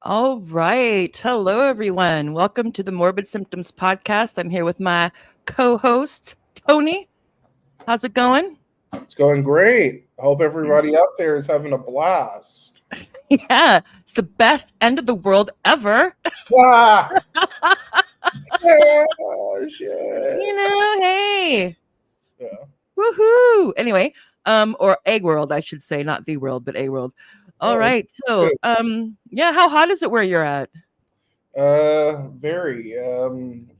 All right. Hello, everyone. Welcome to the Morbid Symptoms podcast. I'm here with my co host, Tony. How's it going? It's going great. I hope everybody out there is having a blast. Yeah, it's the best end of the world ever. Ah, oh, shit. Hey, Yeah. woohoo. Anyway, or Egg World, I should say, not the world, but A World. All Oh, right. So, good. yeah, how hot is it where you're at? Very.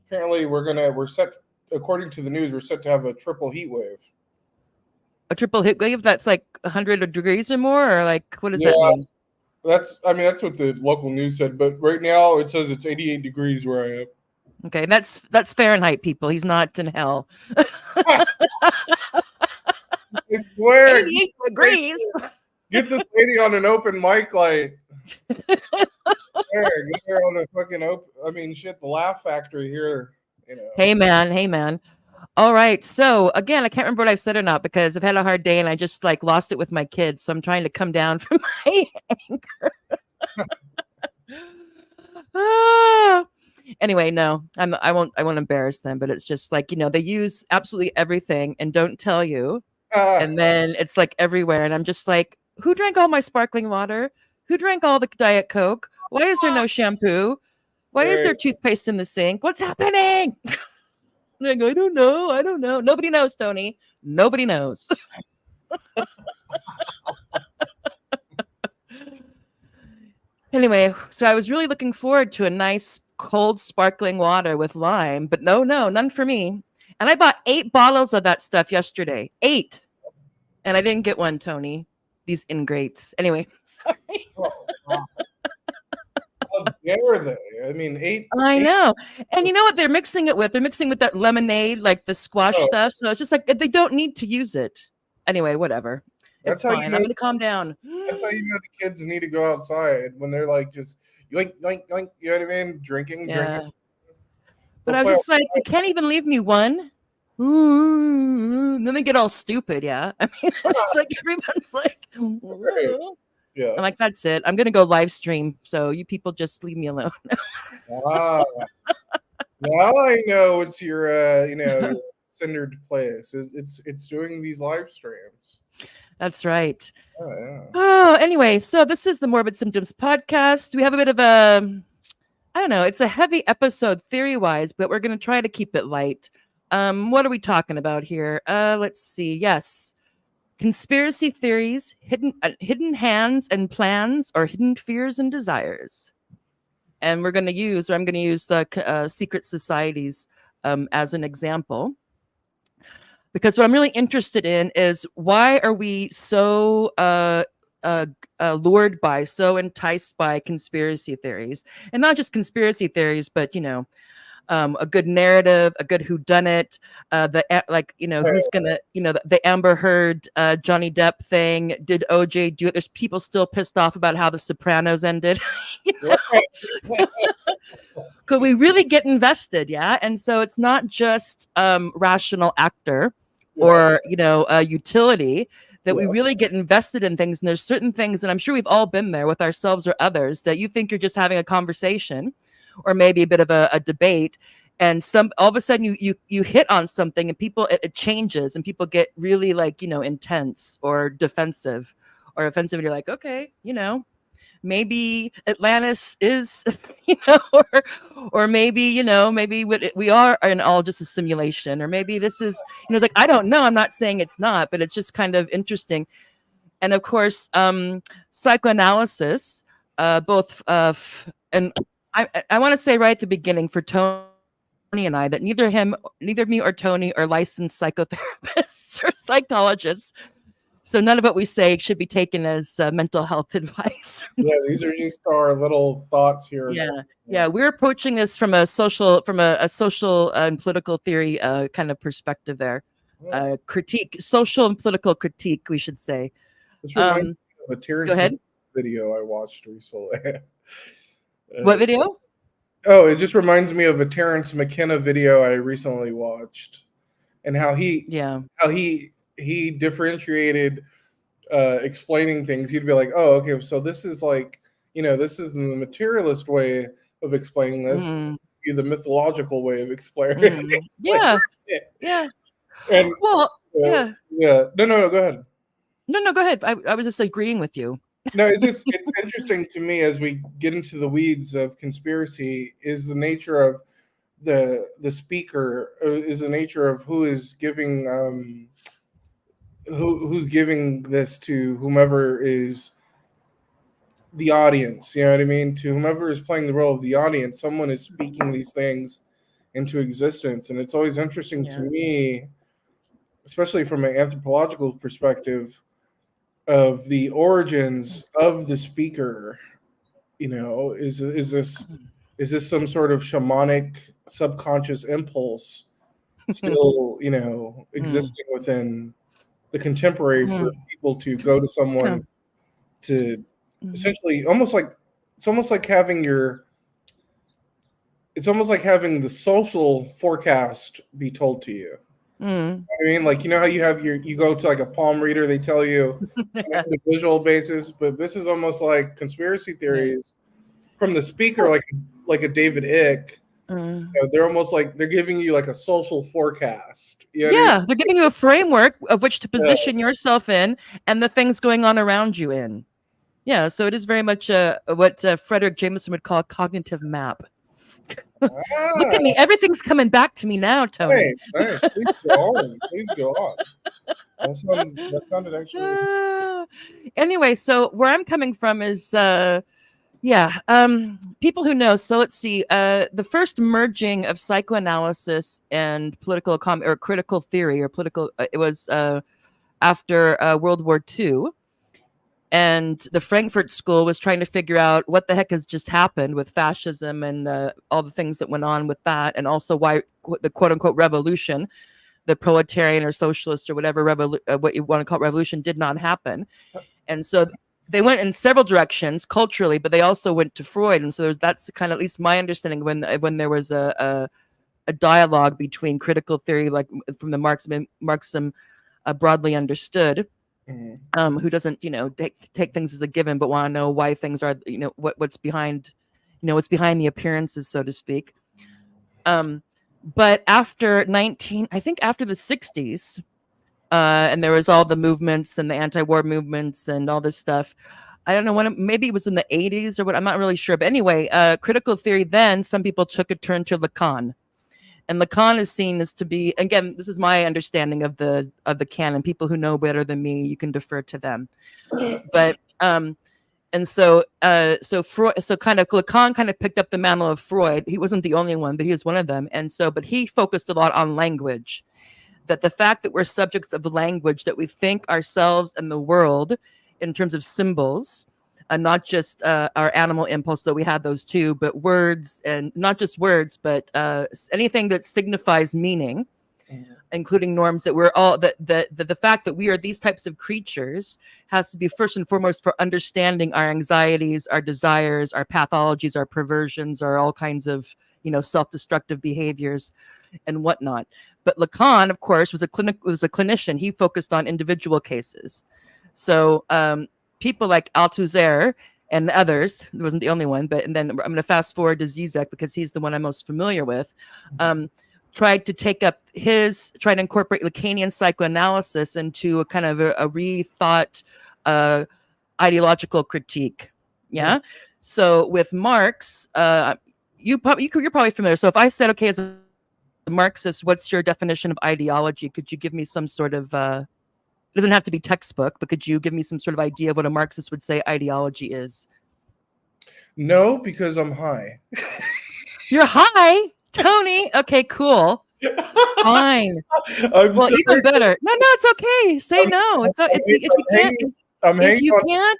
Apparently, we're set. According to the news, we're set to have a triple heat wave. A triple hit wave that's like 100 degrees or more, or like, what does Yeah, that mean? that's what the local news said. But right now, it says it's 88 degrees where I Okay, that's Fahrenheit, people. He's not in hell. am. I swear, 88 degrees. get this lady on an open mic, like. There, get her on a fucking open. I mean, shit, the Laugh Factory here. You know. Hey man, hey man. All right. So again, I can't remember what I've said or not because I've had a hard day and I just like lost it with my kids. So I'm trying to come down from my anger. Ah. Anyway, no, I won't embarrass them, but it's just like, they use absolutely everything and don't tell you. Ah, And then it's like everywhere. And I'm just like, who drank all my sparkling water? Who drank all the Diet Coke? Why is there no shampoo? Why is right. there toothpaste in the sink? What's happening? And I go, I don't know. I don't know. Nobody knows, Tony. Nobody knows. Anyway, so I was really looking forward to a nice cold sparkling water with lime, but no, none for me. And I bought 8 bottles of that stuff yesterday. 8. And I didn't get one, Tony. These ingrates. Anyway, sorry. Oh, wow. How dare they? I mean, I eight. know. And you know what they're mixing it with? They're mixing with that lemonade, like the squash Oh, stuff. So it's just like they don't need to use it. Anyway, whatever. that's It's how you fine. I'm know. going to calm down. That's how you know the kids need to go outside when they're like just yoink yoink yoink. You know what I mean? Drinking. Yeah. But Go I was play. just like, they can't even leave me one. Ooh, and then they get all stupid. Yeah. I mean, it's like everyone's like, Right. "Ooh." Yeah. I'm like, that's it. I'm going to go live stream. So you people just leave me alone. Ah, now I know it's your your centered place. It's doing these live streams. That's right. Oh yeah. Oh, anyway, so this is the Morbid Symptoms podcast. We have a bit of a, I don't know, it's a heavy episode theory wise, but we're going to try to keep it light. What are we talking about here? Let's see. Yes, conspiracy theories, hidden hands and plans, or hidden fears and desires. And I'm going to use the secret societies as an example. Because what I'm really interested in is why are we so lured by, so enticed by conspiracy theories, and not just conspiracy theories, but a good narrative, a good whodunit, who's gonna, the Amber Heard, Johnny Depp thing. Did OJ do it? There's people still pissed off about how The Sopranos ended. you know? Could we really get invested? Yeah, and so it's not just rational actor Yeah. or a utility that we Yeah. really get invested in things. And there's certain things, and I'm sure we've all been there with ourselves or others, that you think you're just having a conversation or maybe a bit of a debate, and some all of a sudden you hit on something and people it changes and people get really like intense or defensive or offensive, and you're like, okay, maybe Atlantis is, or maybe, maybe we are in all just a simulation, or maybe this is, it's like, I don't know. I'm not saying it's not, but it's just kind of interesting. And of course, psychoanalysis, both, and I want to say right at the beginning for Tony and I that neither me or Tony are licensed psychotherapists or psychologists. So none of what we say should be taken as mental health advice. Yeah, these are just our little thoughts here. Yeah, we're approaching this from a social and political theory kind of perspective there. Yeah. Critique, social and political critique, we should say. This reminds Um, me of a Go Terrence ahead. video I watched recently. What video? Oh, it just reminds me of a Terrence McKenna video I recently watched, and how Yeah. he differentiated explaining things. He'd be like, "Oh, okay, so this is like this is the materialist way of explaining this, Mm, the mythological way of explaining yeah, it. yeah. And Well, yeah. yeah, no, go ahead. No, go ahead. I was just agreeing with you. No, it's interesting to me as we get into the weeds of conspiracy is the nature of the speaker, is the nature of who is giving who's giving this to whomever is the audience. You know what I mean? To whomever is playing the role of the audience, someone is speaking these things into existence, and it's always interesting to me, especially from an anthropological perspective, of the origins of the speaker. Is this some sort of shamanic subconscious impulse still existing within the contemporary for people to go to someone to essentially it's almost like having the social forecast be told to you. I mean, like, how you go to like a palm reader, they tell you on a visual basis, but this is almost like conspiracy theories from the speaker, like a David Icke. They're almost like they're giving you like a social forecast. They're giving you a framework of which to position yourself in and the things going on around you in. Yeah, so it is very much what Frederick Jameson would call a cognitive map. Look at me. Everything's coming back to me now, Tony. Nice. Please go on. Please go on. That sounded actually... Anyway, so where I'm coming from is, people who know. So let's see. The first merging of psychoanalysis and political or critical theory or political, it was after World War II. And the Frankfurt School was trying to figure out what the heck has just happened with fascism and all the things that went on with that, and also why the quote-unquote revolution, the proletarian or socialist or whatever what you want to call revolution, did not happen. And so they went in several directions culturally, but they also went to Freud. And so that's kind of at least my understanding when there was a dialogue between critical theory, like from the Marxism broadly understood. Who doesn't, take things as a given, but want to know why things are, what's behind, what's behind the appearances, so to speak. But after after the 60s, and there was all the movements and the anti-war movements and all this stuff. I don't know when, maybe it was in the 80s or what, I'm not really sure. But anyway, critical theory, then some people took a turn to Lacan. And Lacan is seen as to be, again, this is my understanding of the canon. People who know better than me, you can defer to them. But and so Freud, Lacan kind of picked up the mantle of Freud. He wasn't the only one, but he was one of them. And so, but he focused a lot on language. That the fact that we're subjects of language, that we think ourselves and the world in terms of symbols. Not just our animal impulse, though we have those too, but words, and not just words, but anything that signifies meaning, including norms, that we're all, the fact that we are these types of creatures has to be first and foremost for understanding our anxieties, our desires, our pathologies, our perversions, our all kinds of, self-destructive behaviors and whatnot. But Lacan, of course, was a clinician. He focused on individual cases. So, people like Althusser and others, there wasn't the only one, and then I'm going to fast forward to Zizek because he's the one I'm most familiar with, tried to incorporate Lacanian psychoanalysis into a kind of a rethought ideological critique. Yeah. So with Marx, you're probably familiar. So if I said, okay, as a Marxist, what's your definition of ideology? Could you give me some sort of, it doesn't have to be textbook, but could you give me some sort of idea of what a Marxist would say ideology is? No, because I'm high. You're high, Tony? Okay, cool. Fine. Even better. No, it's okay. Say no.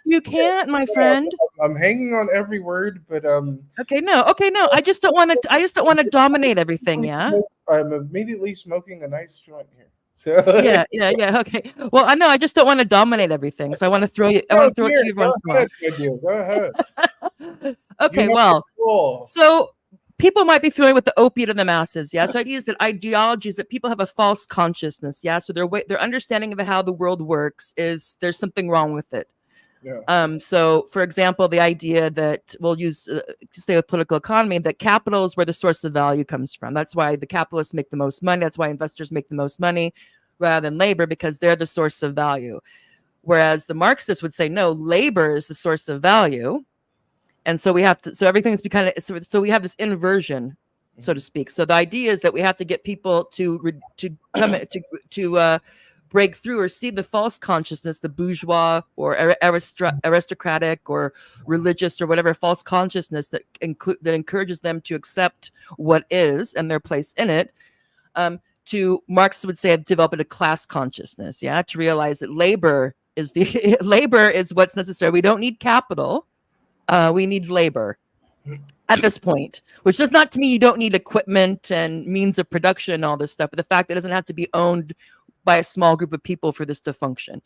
You can't, my friend. I'm hanging on every word, but Okay, no. I just don't want to dominate everything. Yeah. I'm immediately smoking a nice joint here. So yeah. Okay. Well, I know. I just don't want to dominate everything, so I want to throw you. I want to throw it to you once more. Go ahead. Okay. Well, so people might be familiar with the opiate of the masses. Yeah. So ideas that ideologies that people have a false consciousness. Yeah. So their understanding of how the world works is there's something wrong with it. Yeah. So, for example, the idea that we'll use to stay with political economy, that capital is where the source of value comes from. That's why the capitalists make the most money. That's why investors make the most money rather than labor, because they're the source of value. Whereas the Marxists would say, no, labor is the source of value. And so we have to, so everything's kind of, so we have this inversion, so to speak. So the idea is that we have to get people to come to break through or see the false consciousness, the bourgeois or aristocratic or religious or whatever false consciousness that encourages them to accept what is and their place in it. To Marx would say, develop a class consciousness. Yeah, to realize that labor is what's necessary. We don't need capital. We need labor at this point, which does not to me, you don't need equipment and means of production and all this stuff, but the fact that it doesn't have to be owned by a small group of people for this to function.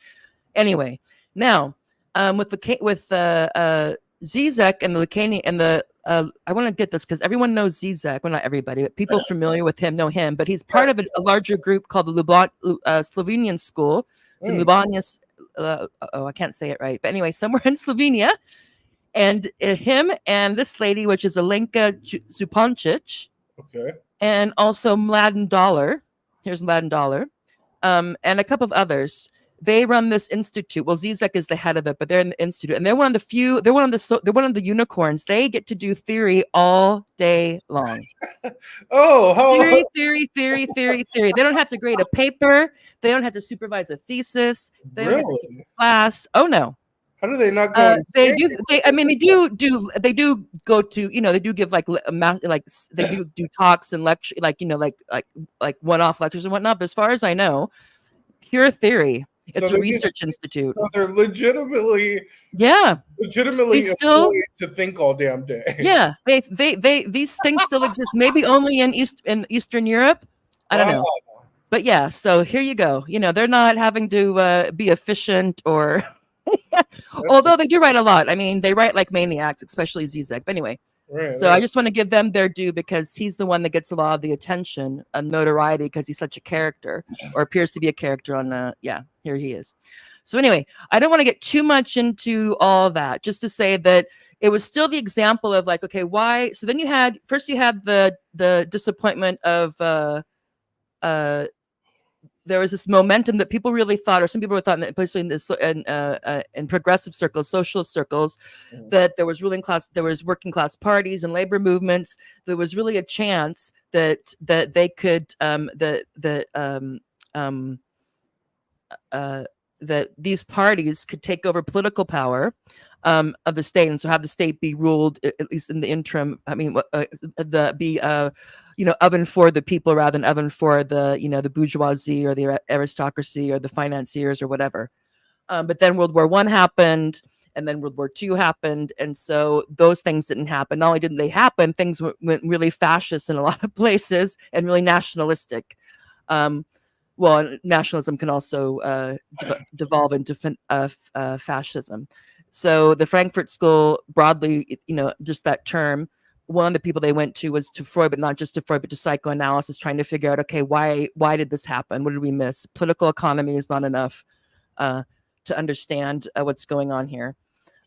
Anyway, now with Zizek and the Lacanian and the I want to get this because everyone knows Zizek. Well, not everybody, but people familiar with him know him. But he's part of a larger group called the Slovenian School. It's in Ljubljana. I can't say it right, but anyway, somewhere in Slovenia. And him and this lady, which is Alenka Zupancic, Okay. and also Mladen Dollar. Here's Mladen Dollar, and a couple of others. They run this institute. Well, Zizek is the head of it, but they're in the institute, and they're one of the few. They're one of the unicorns. They get to do theory all day long. Theory. They don't have to grade a paper. They don't have to supervise a thesis. They don't have to take a class. Oh no. How do they not go? They do. They do go to. They do give like they do talks and lecture, like one-off lectures and whatnot. But as far as I know, pure theory. It's a research institute. So they're legitimately still to think all damn day. Yeah, these things still exist. Maybe only in Eastern Europe. I don't know. But yeah, so here you go. They're not having to be efficient or. Although they do write a lot. I mean, they write like maniacs, especially Zizek. But anyway, I just want to give them their due because he's the one that gets a lot of the attention and notoriety because he's such a character, or appears to be a character on. Here he is. So anyway, I don't want to get too much into all that. Just to say that it was still the example of like, okay, why? So then you had the disappointment of there was this momentum that people really thought, or some people thought, especially in progressive circles, socialist circles, that there was working class parties and labor movements. There was really a chance that they could that these parties could take over political power of the state, and so have the state be ruled, at least in the interim. I mean, oven for the people rather than oven for the bourgeoisie or the aristocracy or the financiers or whatever. But then World War I happened, and then World War II happened, and so those things didn't happen. Not only didn't they happen, things went really fascist in a lot of places and really nationalistic. Well, nationalism can also devolve into fascism. So the Frankfurt School, broadly, just that term, one of the people they went to was to Freud, but not just to Freud, but to psychoanalysis, trying to figure out, okay, why did this happen? What did we miss? Political economy is not enough to understand what's going on here.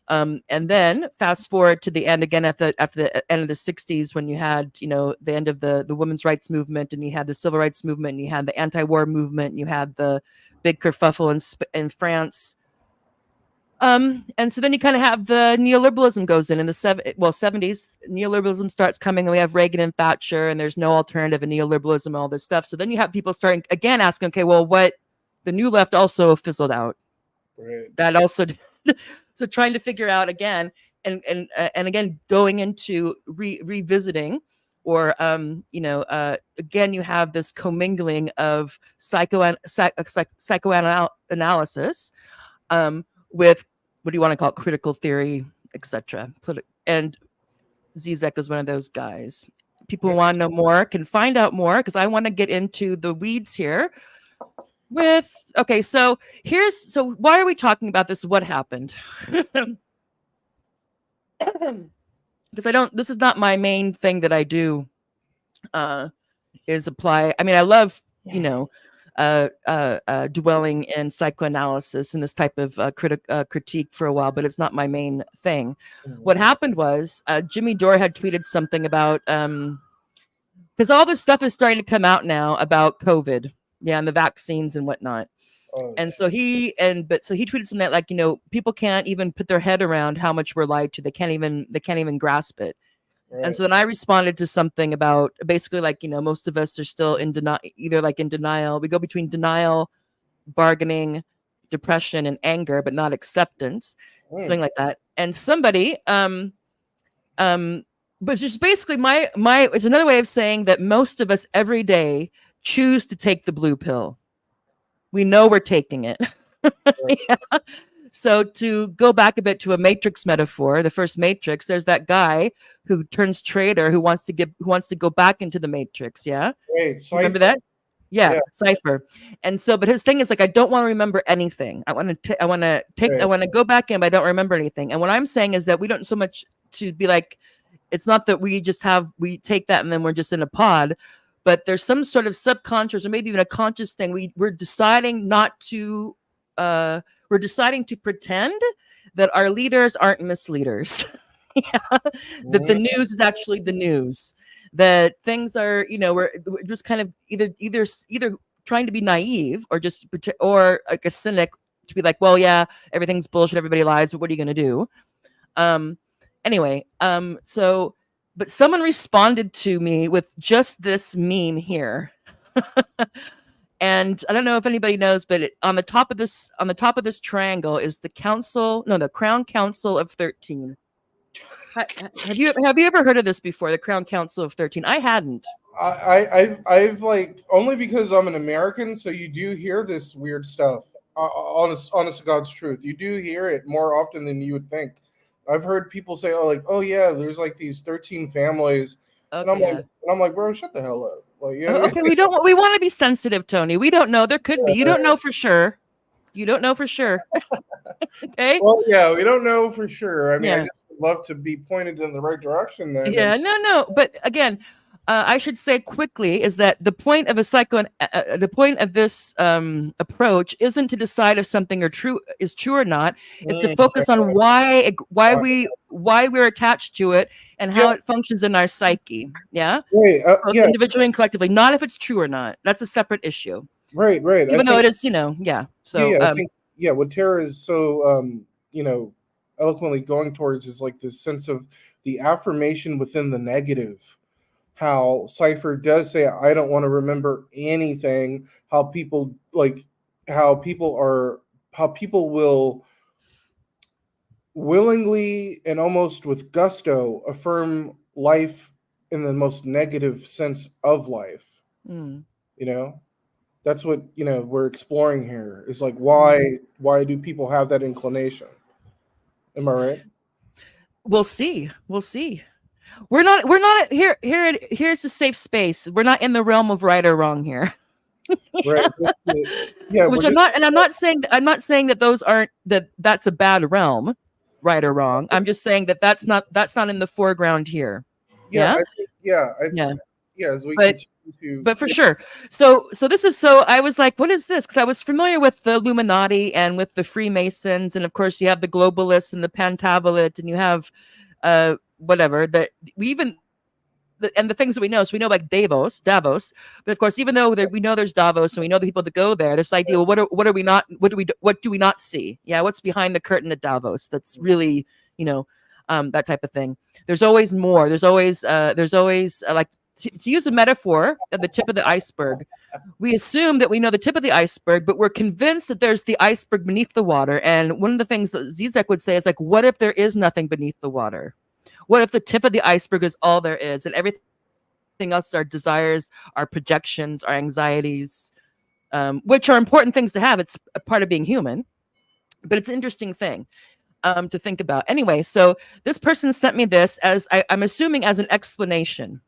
And then fast forward to the end again, after the end of the 60s, when you had, the end of the women's rights movement, and you had the civil rights movement, and you had the anti-war movement, and you had the big kerfuffle in France. And so then you kind of have the neoliberalism goes in the 70s. Neoliberalism starts coming, and we have Reagan and Thatcher, and there's no alternative in neoliberalism, all this stuff. So then you have people starting again asking, okay, well, what the new left also fizzled out. Right. That also, so trying to figure out again, and again going into revisiting, or again you have this commingling of psychoanalysis with, what do you want to call it, critical theory, etc. And Zizek is one of those guys. People want to know more, can find out more, because I want to get into the weeds here. So why are we talking about this? What happened? Because this is not my main thing that I do, is apply. I mean, I love, dwelling in psychoanalysis and this type of critique for a while, but it's not my main thing. What happened was Jimmy Dore had tweeted something about because all this stuff is starting to come out now about COVID, and the vaccines and whatnot. And so he tweeted something that, like, people can't even put their head around how much we're lied to. They can't even grasp it. Right. And so then I responded to something about basically like, most of us are still in denial, either like in denial. We go between denial, bargaining, depression, and anger, but not acceptance, something like that. And somebody, but just basically it's another way of saying that most of us every day choose to take the blue pill. We know we're taking it. Yeah. So to go back a bit to a Matrix metaphor, the first Matrix, there's that guy who turns traitor, who wants to go back into the Matrix. Yeah. Wait, remember that? Yeah, Cypher. And so, but his thing is like, I don't want to remember anything. I want to go back in, but I don't remember anything. And what I'm saying is that we don't so much to be like, it's not that we take that and then we're just in a pod, but there's some sort of subconscious or maybe even a conscious thing. We're deciding not to, we're deciding to pretend that our leaders aren't misleaders. That the news is actually the news. That things are, we're just kind of either trying to be naive or just or like a cynic to be like, well, yeah, everything's bullshit, everybody lies, but what are you going to do? Anyway, so, but someone responded to me with just this meme here. And I don't know if anybody knows, but on the top of this triangle is the Crown Council of 13. Have you ever heard of this before? The Crown Council of 13. I hadn't. I've like, only because I'm an American, so you do hear this weird stuff. Honest to God's truth, you do hear it more often than you would think. I've heard people say, oh yeah, there's like these 13 families, Okay. and I'm like, bro, shut the hell up. Like, okay, we want to be sensitive, Tony. We don't know. There could be. You don't know for sure. You don't know for sure. Okay. Well, yeah, we don't know for sure. I mean, I just would love to be pointed in the right direction then. Yeah, no. But again, I should say quickly is that the point of the point of this approach isn't to decide if something is true or not. It's to focus on why we're attached to it and how it functions in our psyche. Yeah. Right. Both individually and collectively, not if it's true or not. That's a separate issue. Right. Even though it is, yeah. So I think, what Tara is so eloquently going towards is like this sense of the affirmation within the negative. How Cypher does say, I don't want to remember anything, how people will willingly and almost with gusto affirm life in the most negative sense of life. That's what we're exploring here, is like, why do people have that inclination? Am I right? We'll see. We're not here. Here's a safe space. We're not in the realm of right or wrong here. Right. Yeah. Which I'm not saying that that's a bad realm, right or wrong. I'm just saying that that's not in the foreground here. Yeah. As we but for sure. So this is, so I was like, what is this? Because I was familiar with the Illuminati and with the Freemasons, and of course you have the globalists and the Pentavalent, and you have whatever that we even and the things that we know. So we know like Davos, but of course, even though we know there's Davos and we know the people that go there, this idea, well, what do we not see? Yeah, what's behind the curtain at Davos? That's really, that type of thing. There's always more. There's always like, to use a metaphor at the tip of the iceberg, we assume that we know the tip of the iceberg, but we're convinced that there's the iceberg beneath the water. And one of the things that Zizek would say is like, what if there is nothing beneath the water? What if the tip of the iceberg is all there is, and everything else, our desires, our projections, our anxieties, which are important things to have. It's a part of being human, but it's an interesting thing to think about. Anyway, so this person sent me this as I'm assuming as an explanation.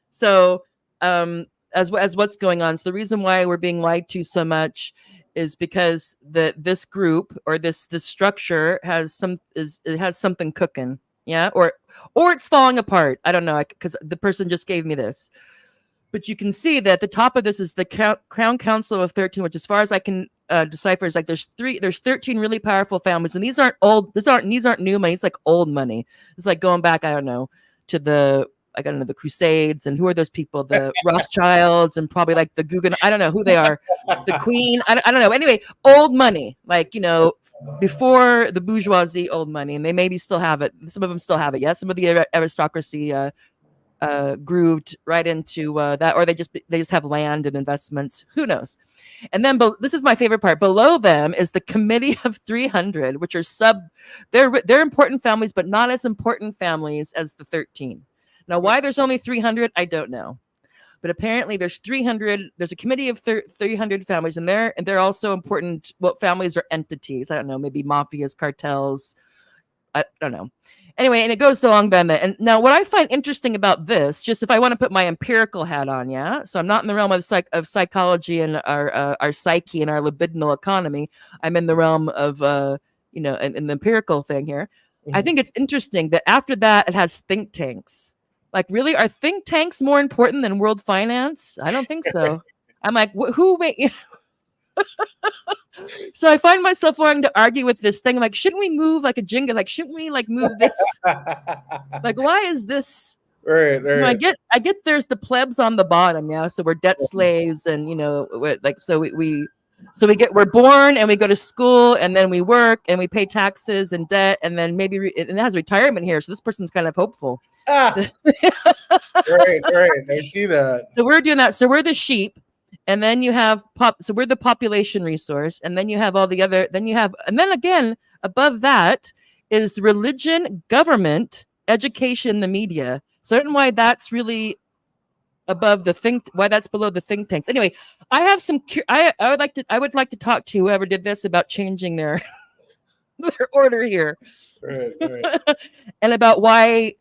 So as what's going on. So the reason why we're being lied to so much is because this group or this structure has something cooking, or it's falling apart. I don't know, because the person just gave me this. But you can see that the top of this is the Crown Council of 13, which as far as I can decipher is like there's 13 really powerful families, and these aren't new money. It's like old money. It's like going back, I don't know, to the the Crusades, and who are those people? The Rothschilds, and probably like the Guggenheim. I don't know who they are. The Queen. I don't know. Anyway, old money, like before the bourgeoisie, old money, and they maybe still have it. Some of them still have it. Yeah, some of the aristocracy grooved right into that, or they just have land and investments. Who knows? And then this is my favorite part. Below them is the Committee of 300, which are they're important families, but not as important families as the 13. Now, why there's only 300, I don't know. But apparently there's 300. There's a committee of 300 families, and they're also important. Well, families are entities. I don't know, maybe mafias, cartels. I don't know. Anyway, and it goes along then. And now what I find interesting about this, just if I want to put my empirical hat on, yeah? So I'm not in the realm of psychology and our psyche and our libidinal economy. I'm in the realm of, an empirical thing here. Mm-hmm. I think it's interesting that after that, it has think tanks. Like, really, are think tanks more important than world finance? I don't think so. I'm like, who made... So I find myself wanting to argue with this thing. I'm like, shouldn't we move like a Jenga? Like, shouldn't we like move this? Like, why is this? Right. I get there's the plebs on the bottom, yeah. So we're debt slaves, and we're born and we go to school and then we work and we pay taxes and debt, and then maybe and it has retirement here. So this person's kind of hopeful. Right. I see that. So we're doing that. So we're the sheep. And then you have so we're the population resource, and then you have all the other. Then you have, and then again above that is religion, government, education, the media. So I don't know why that's really above why that's below the think tanks. Anyway, I have some. I would like to talk to whoever did this about changing their order here, right. And about why.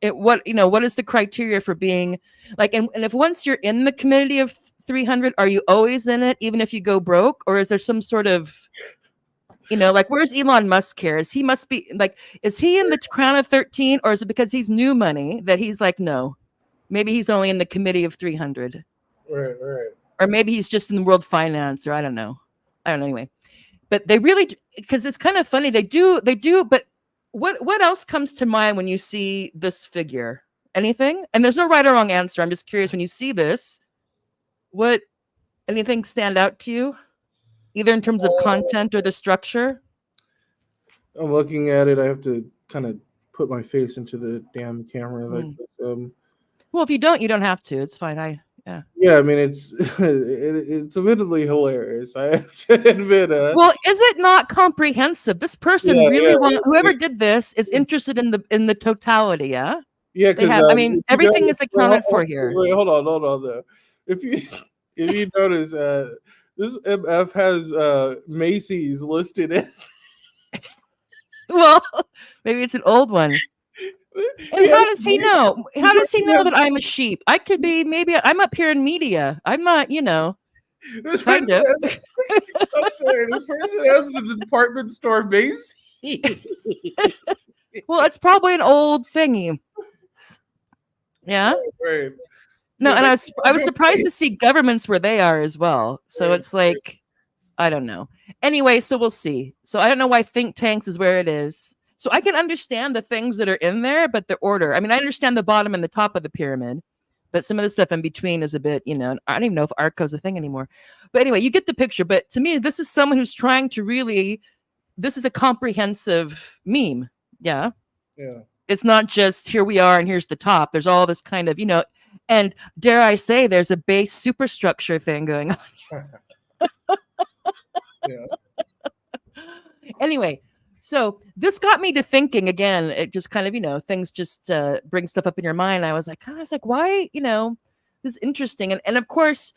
What is the criteria for being like, and if once you're in the community of 300, are you always in it even if you go broke, or is there some sort of like, where's Elon Musk here? Is he in the Crown of 13, or is it because he's new money that he's like, no, maybe he's only in the committee of 300, right, or maybe he's just in the world finance, or I don't know anyway. But they really, because it's kind of funny, they do but what else comes to mind when you see this figure? Anything? And there's no right or wrong answer. I'm just curious, when you see this, anything stand out to you, either in terms of content or the structure? I'm looking at it. I have to kind of put my face into the damn camera. Well, if you don't have to. It's fine. Yeah, I mean, it's admittedly hilarious. I have to admit. Well, is it not comprehensive? This person whoever did this is interested in the totality. Yeah. Yeah, because I mean, everything is accounted for here. Wait, hold on though. If you notice, this MF has Macy's listed as. Well, maybe it's an old one. And how does he know? How does he know that I'm a sheep? I could be, maybe I'm up here in media. I'm not, This kind of. I'm sorry, this person has the department store Macy's. Well, it's probably an old thingy. Yeah. Right. No, and I was surprised to see governments where they are as well. So it's like, I don't know. Anyway, so we'll see. So I don't know why think tanks is where it is. So I can understand the things that are in there, but the order. I mean, I understand the bottom and the top of the pyramid, but some of the stuff in between is a bit, I don't even know if Arco's a thing anymore. But anyway, you get the picture. But to me, this is someone who's trying to this is a comprehensive meme. Yeah. Yeah. It's not just here we are and here's the top. There's all this kind of, and dare I say, there's a base superstructure thing going on. Yeah. Anyway, so this got me to thinking again. It just kind of, things just bring stuff up in your mind. I was like, why, this is interesting. And of course,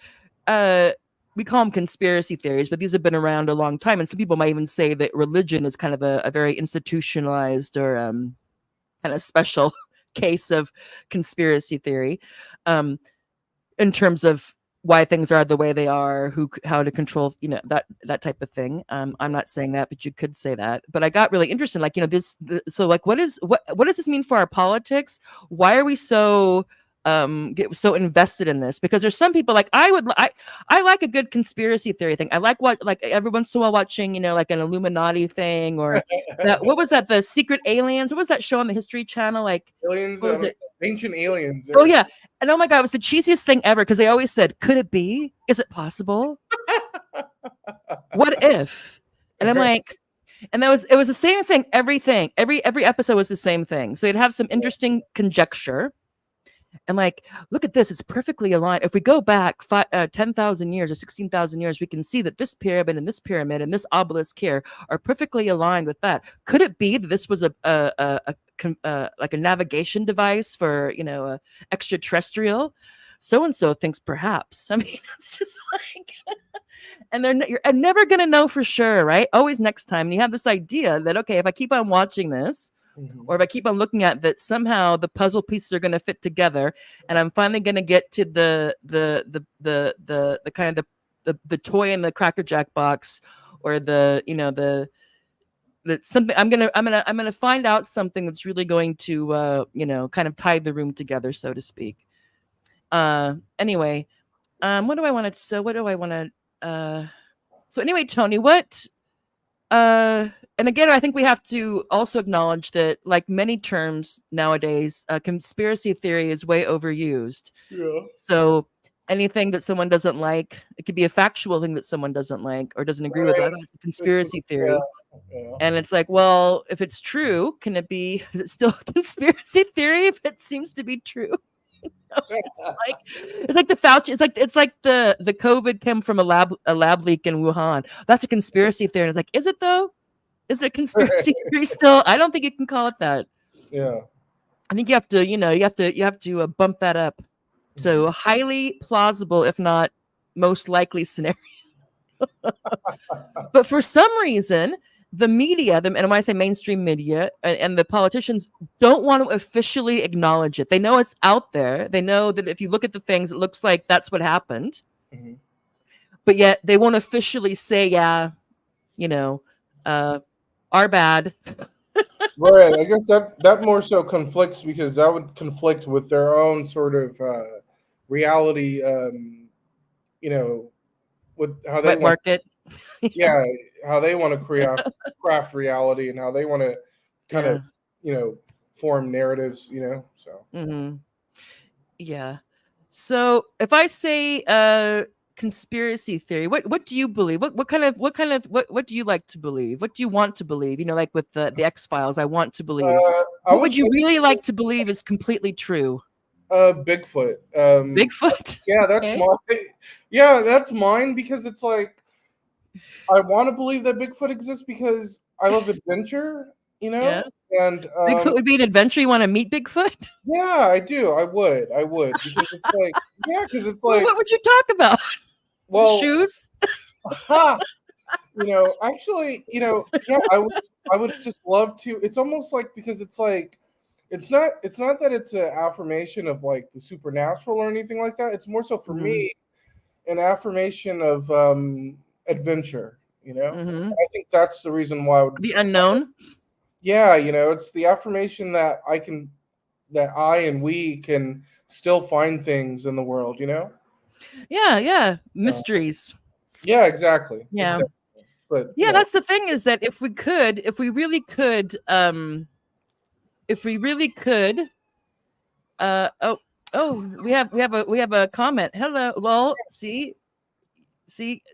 we call them conspiracy theories, but these have been around a long time. And some people might even say that religion is kind of a very institutionalized or kind of special case of conspiracy theory in terms of why things are the way they are, how to control, that type of thing. I'm not saying that, but you could say that. But I got really interested, what does this mean for our politics? Why are we so get so invested in this, because there's some people like I like a good conspiracy theory thing. I like every once in a while watching, like an Illuminati thing, or that, what was that, the Secret Aliens? What was that show on the History Channel? Like, Aliens, what was it? Ancient Aliens. Oh yeah. And oh my God, it was the cheesiest thing ever, because they always said, could it be? Is it possible? What if? And I'm like, and it was the same thing. Every episode was the same thing. So you'd have some interesting conjecture. And like, look at this, it's perfectly aligned. If we go back 10,000 years or 16,000 years, we can see that this pyramid and this obelisk here are perfectly aligned with that. Could it be that this was like a navigation device for, a extraterrestrial? So-and-so thinks perhaps. I mean, it's just like, and you're never going to know for sure, right? Always next time. And you have this idea that, okay, if I keep on watching this, or if I keep on looking at that, somehow the puzzle pieces are going to fit together, and I'm finally going to get to the kind of the toy in the Cracker Jack box, or the something. I'm gonna find out something that's really going to kind of tie the room together, so to speak. Anyway, what do I want to? So anyway, Tony, what? And again, I think we have to also acknowledge that, like many terms nowadays, conspiracy theory is way overused. Yeah. So anything that someone doesn't like, it could be a factual thing that someone doesn't like or doesn't agree with. It's a conspiracy theory. Yeah. And it's like, well, if it's true, is it still a conspiracy theory if it seems to be true? It's like the Fauci. It's like the COVID came from a lab leak in Wuhan. That's a conspiracy theory. And it's like, is it though? Is it a conspiracy theory still? I don't think you can call it that. Yeah. I think you have to bump that up to highly plausible, if not most likely scenario. But for some reason, the media, and when I say mainstream media, and the politicians don't want to officially acknowledge it. They know it's out there. They know that if you look at the things, it looks like that's what happened. Mm-hmm. But yet they won't officially say, our bad. Right. I guess that more so conflicts, because that would conflict with their own sort of reality, with how they market. Yeah, how they want to craft reality, and how they want to kind of form narratives, so. Mm-hmm. Yeah. So if I say conspiracy theory, what do you believe? What do you like to believe? What do you want to believe? Like with the X-Files, I want to believe. What would you really like to believe is completely true? Bigfoot. Bigfoot? Yeah, that's okay. That's mine, because it's like, I want to believe that Bigfoot exists because I love adventure, Yeah. And Bigfoot would be an adventure. You want to meet Bigfoot? Yeah, I do. I would, because it's like, because it's like, what would you talk about? Well, shoes. Actually, I would just love to. It's almost like, because it's like, it's not that it's an affirmation of like the supernatural or anything like that. It's more so for me an affirmation of adventure. Mm-hmm. I think that's the reason why the unknown. Yeah, it's the affirmation that I and we can still find things in the world. Yeah, mysteries. Yeah, exactly. Yeah. Exactly. But that's the thing, is that if we really could, we have a comment. Hello, lol. See,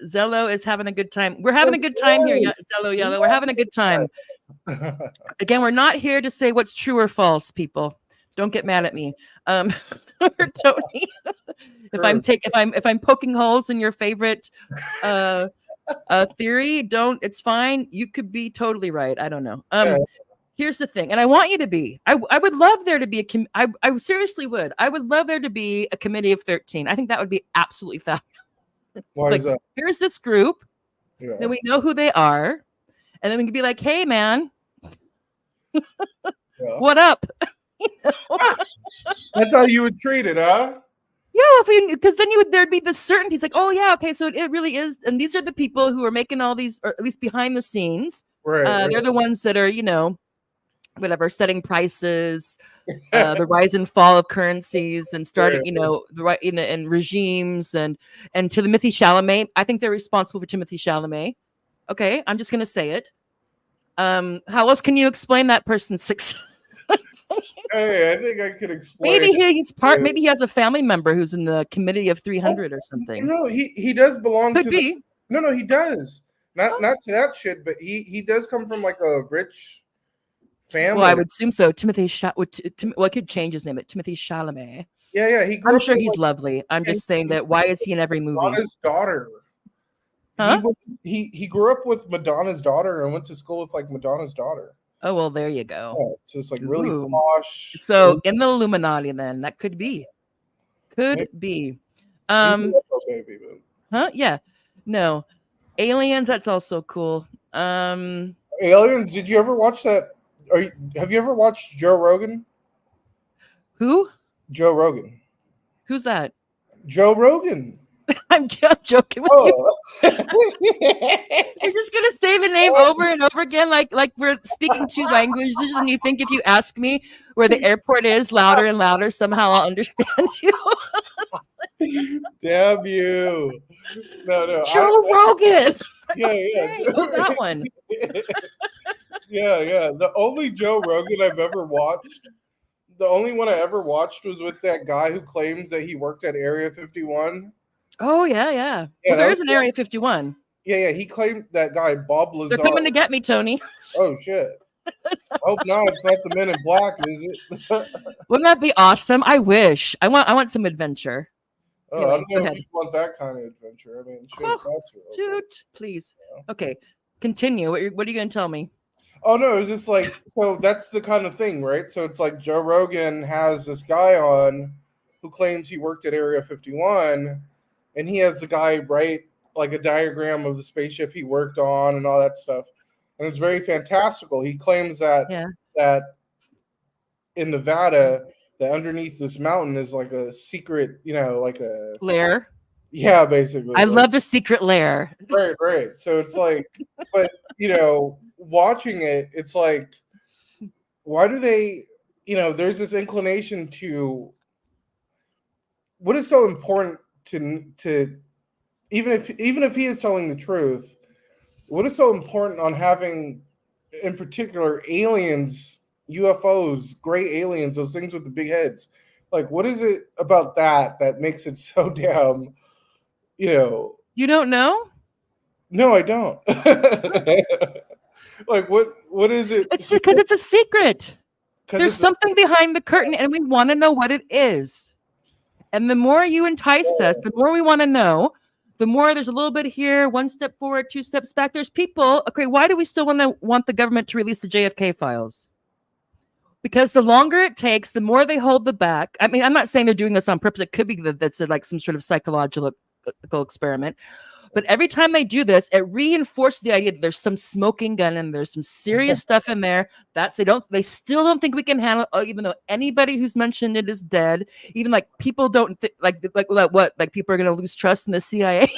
Zello is having a good time. We're having a good time here, Zello Yellow. We're having a good time. Again, we're not here to say what's true or false, people. Don't get mad at me. Tony. If I'm poking holes in your favorite theory, it's fine. You could be totally right. I don't know. Here's the thing, and I want you to be. I would love there to be I seriously would. I would love there to be a committee of 13. I think that would be absolutely fabulous. Why is that? Here's this group. Yeah. Then we know who they are, and then we can be like, "Hey, man, what up?" That's how you would treat it, huh? Yeah, because then there'd be the certainty. It's like, oh yeah, okay, so it really is, and these are the people who are making all these, or at least behind the scenes. Right. They're the ones that are, whatever, setting prices, the rise and fall of currencies and starting, Right. the right and regimes and Timothy Chalamet. I think they're responsible for Timothy Chalamet. Okay, I'm just gonna say it. How else can you explain that person's success? Hey, I think I could explain. Maybe he's part. it. Maybe he has a family member who's in the committee of 300 or something. No, he does belong Could to be. No, he does. Oh. Not to that shit, but he does come from like a rich family. Well, I would assume so. Timothy well, I could change his name, but Timothy Chalamet. Yeah. He grew I'm up sure with, he's like, lovely. I'm just saying that why is he in every movie? Madonna's daughter. Huh? He grew up with Madonna's daughter and went to school with like Madonna's daughter. Oh, well, there you go. Yeah, so it's like really Ooh. posh. So in the Illuminati, then that could be. Could be. Baby, Huh? Yeah. No. Aliens, that's also cool. Aliens, did you ever watch that? Have you ever watched Joe Rogan? Who? Joe Rogan. Who's that? Joe Rogan. I'm joking with you. Oh. You're just gonna say the name over and over again, like we're speaking two languages, and you think if you ask me where the airport is louder and louder, somehow I'll understand you. Damn you. No. Joe Rogan. Yeah. Dang, oh, that one. Yeah. The only Joe Rogan I've ever watched, the only one I ever watched was with that guy who claims that he worked at Area 51. Oh, yeah. Well, there is an Area 51. Yeah. He claimed that guy, Bob Lazar. They're coming to get me, Tony. Oh, shit. I hope not. It's not the Men in Black, is it? Wouldn't that be awesome? I wish. I want some adventure. Oh, Anyway, I don't go know ahead. if you want that kind of adventure. I mean, shit, Oh, that's real. Dude, please. Okay, continue. What are you going to tell me? Oh, no, it was just like, so that's the kind of thing, right? So it's like Joe Rogan has this guy on who claims he worked at Area 51, and he has the guy write like a diagram of the spaceship he worked on and all that stuff. And it's very fantastical. He claims that in Nevada, that underneath this mountain is like a secret, like a lair. Yeah, basically. I love the secret lair. Right. So it's like, but watching it, it's like, why do they, there's this inclination to, what is so important to even if he is telling the truth, what is so important on having, in particular, aliens, UFOs, gray aliens, those things with the big heads? Like, what is it about that makes it so damn, You don't know? No, I don't. Like, what is it? It's because it's a secret. There's something behind the curtain, and we want to know what it is. And the more you entice us, the more we want to know. The more there's a little bit here, one step forward, two steps back. There's people. Okay, why do we still want the government to release the JFK files? Because the longer it takes, the more they hold the back. I mean, I'm not saying they're doing this on purpose. It could be that that's like some sort of psychological experiment. But every time they do this, it reinforces the idea that there's some smoking gun and there's some serious stuff in there. They still don't think we can handle, even though anybody who's mentioned it is dead. Even like people don't like people are going to lose trust in the CIA.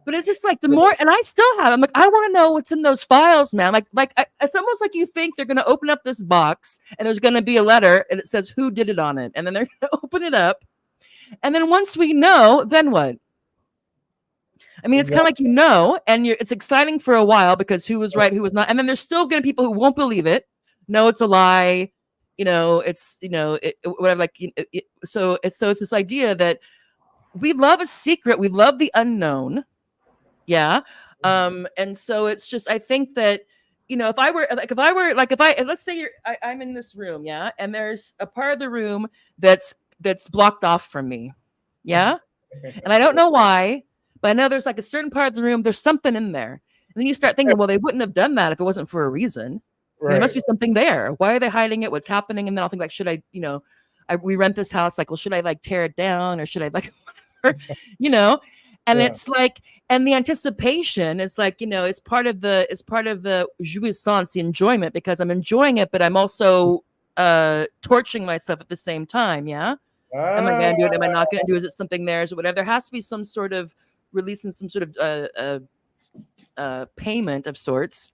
But it's just like the more, and I still have, I'm like, I want to know what's in those files, man. It's almost like you think they're going to open up this box and there's going to be a letter and it says who did it on it. And then they're going to open it up. And then once we know, then what? I mean, it's kind of like, and it's exciting for a while because who was right, who was not. And then there's still going to be people who won't believe it. No, it's a lie. It's, whatever. So it's this idea that we love a secret. We love the unknown. Yeah. And so it's just, I think that, let's say I'm in this room. Yeah. And there's a part of the room that's blocked off from me. Yeah. And I don't know why. But I know there's like a certain part of the room, there's something in there. And then you start thinking, well, they wouldn't have done that if it wasn't for a reason. Right. There must be something there. Why are they hiding it? What's happening? And then I'll think like, should I, we rent this house, like, well, should I like tear it down or should I like, whatever, And it's like, and the anticipation is like, it's part of the jouissance, the enjoyment, because I'm enjoying it, but I'm also torturing myself at the same time. Yeah. Am I going to do it? Am I not going to do it? Is it something there? Is it whatever? There has to be some sort of releasing some sort of payment of sorts.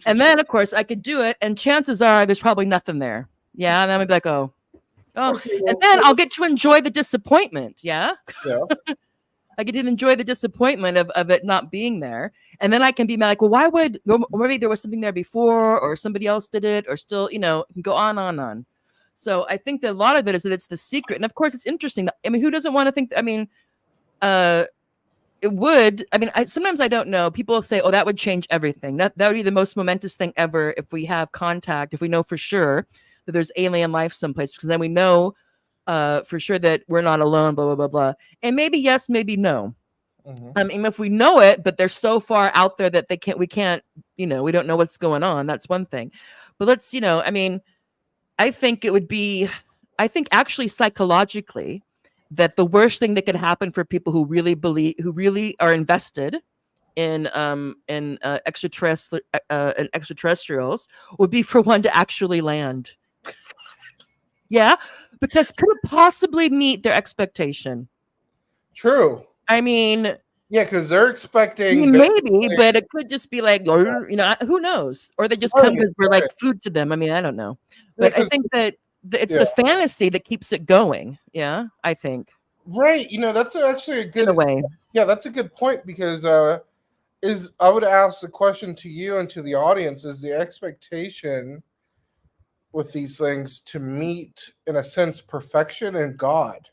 And then, of course, I could do it, and chances are there's probably nothing there. Yeah, and then I'd be like, oh, Okay, and well, then I'll get to enjoy the disappointment. Yeah, yeah. I get to enjoy the disappointment of it not being there, and then I can be like, well, why would or maybe there was something there before, or somebody else did it, or still, go on. So I think that a lot of it is that it's the secret, and of course, it's interesting. I mean, who doesn't want to think? I mean, it would. I mean, sometimes I don't know. People say, "Oh, that would change everything." That would be the most momentous thing ever if we have contact, if we know for sure that there's alien life someplace, because then we know for sure that we're not alone. Blah blah blah blah. And maybe yes, maybe no. I mean, if we know it, but they're so far out there that we can't, we don't know what's going on. That's one thing. But let's, I mean, I think it would be, I think actually psychologically, that the worst thing that could happen for people who really are invested in extraterrestrials would be for one to actually land. Yeah, because could it possibly meet their expectation? True. I mean, yeah, because they're expecting maybe, but it could just be like, who knows? Or they just come because we're like food to them. I mean, I don't know, but I think that it's the fantasy that keeps it going. Yeah, I think. Right. That's actually a good way. Yeah, that's a good point, because I would ask the question to you and to the audience: is the expectation with these things to meet, in a sense, perfection and God?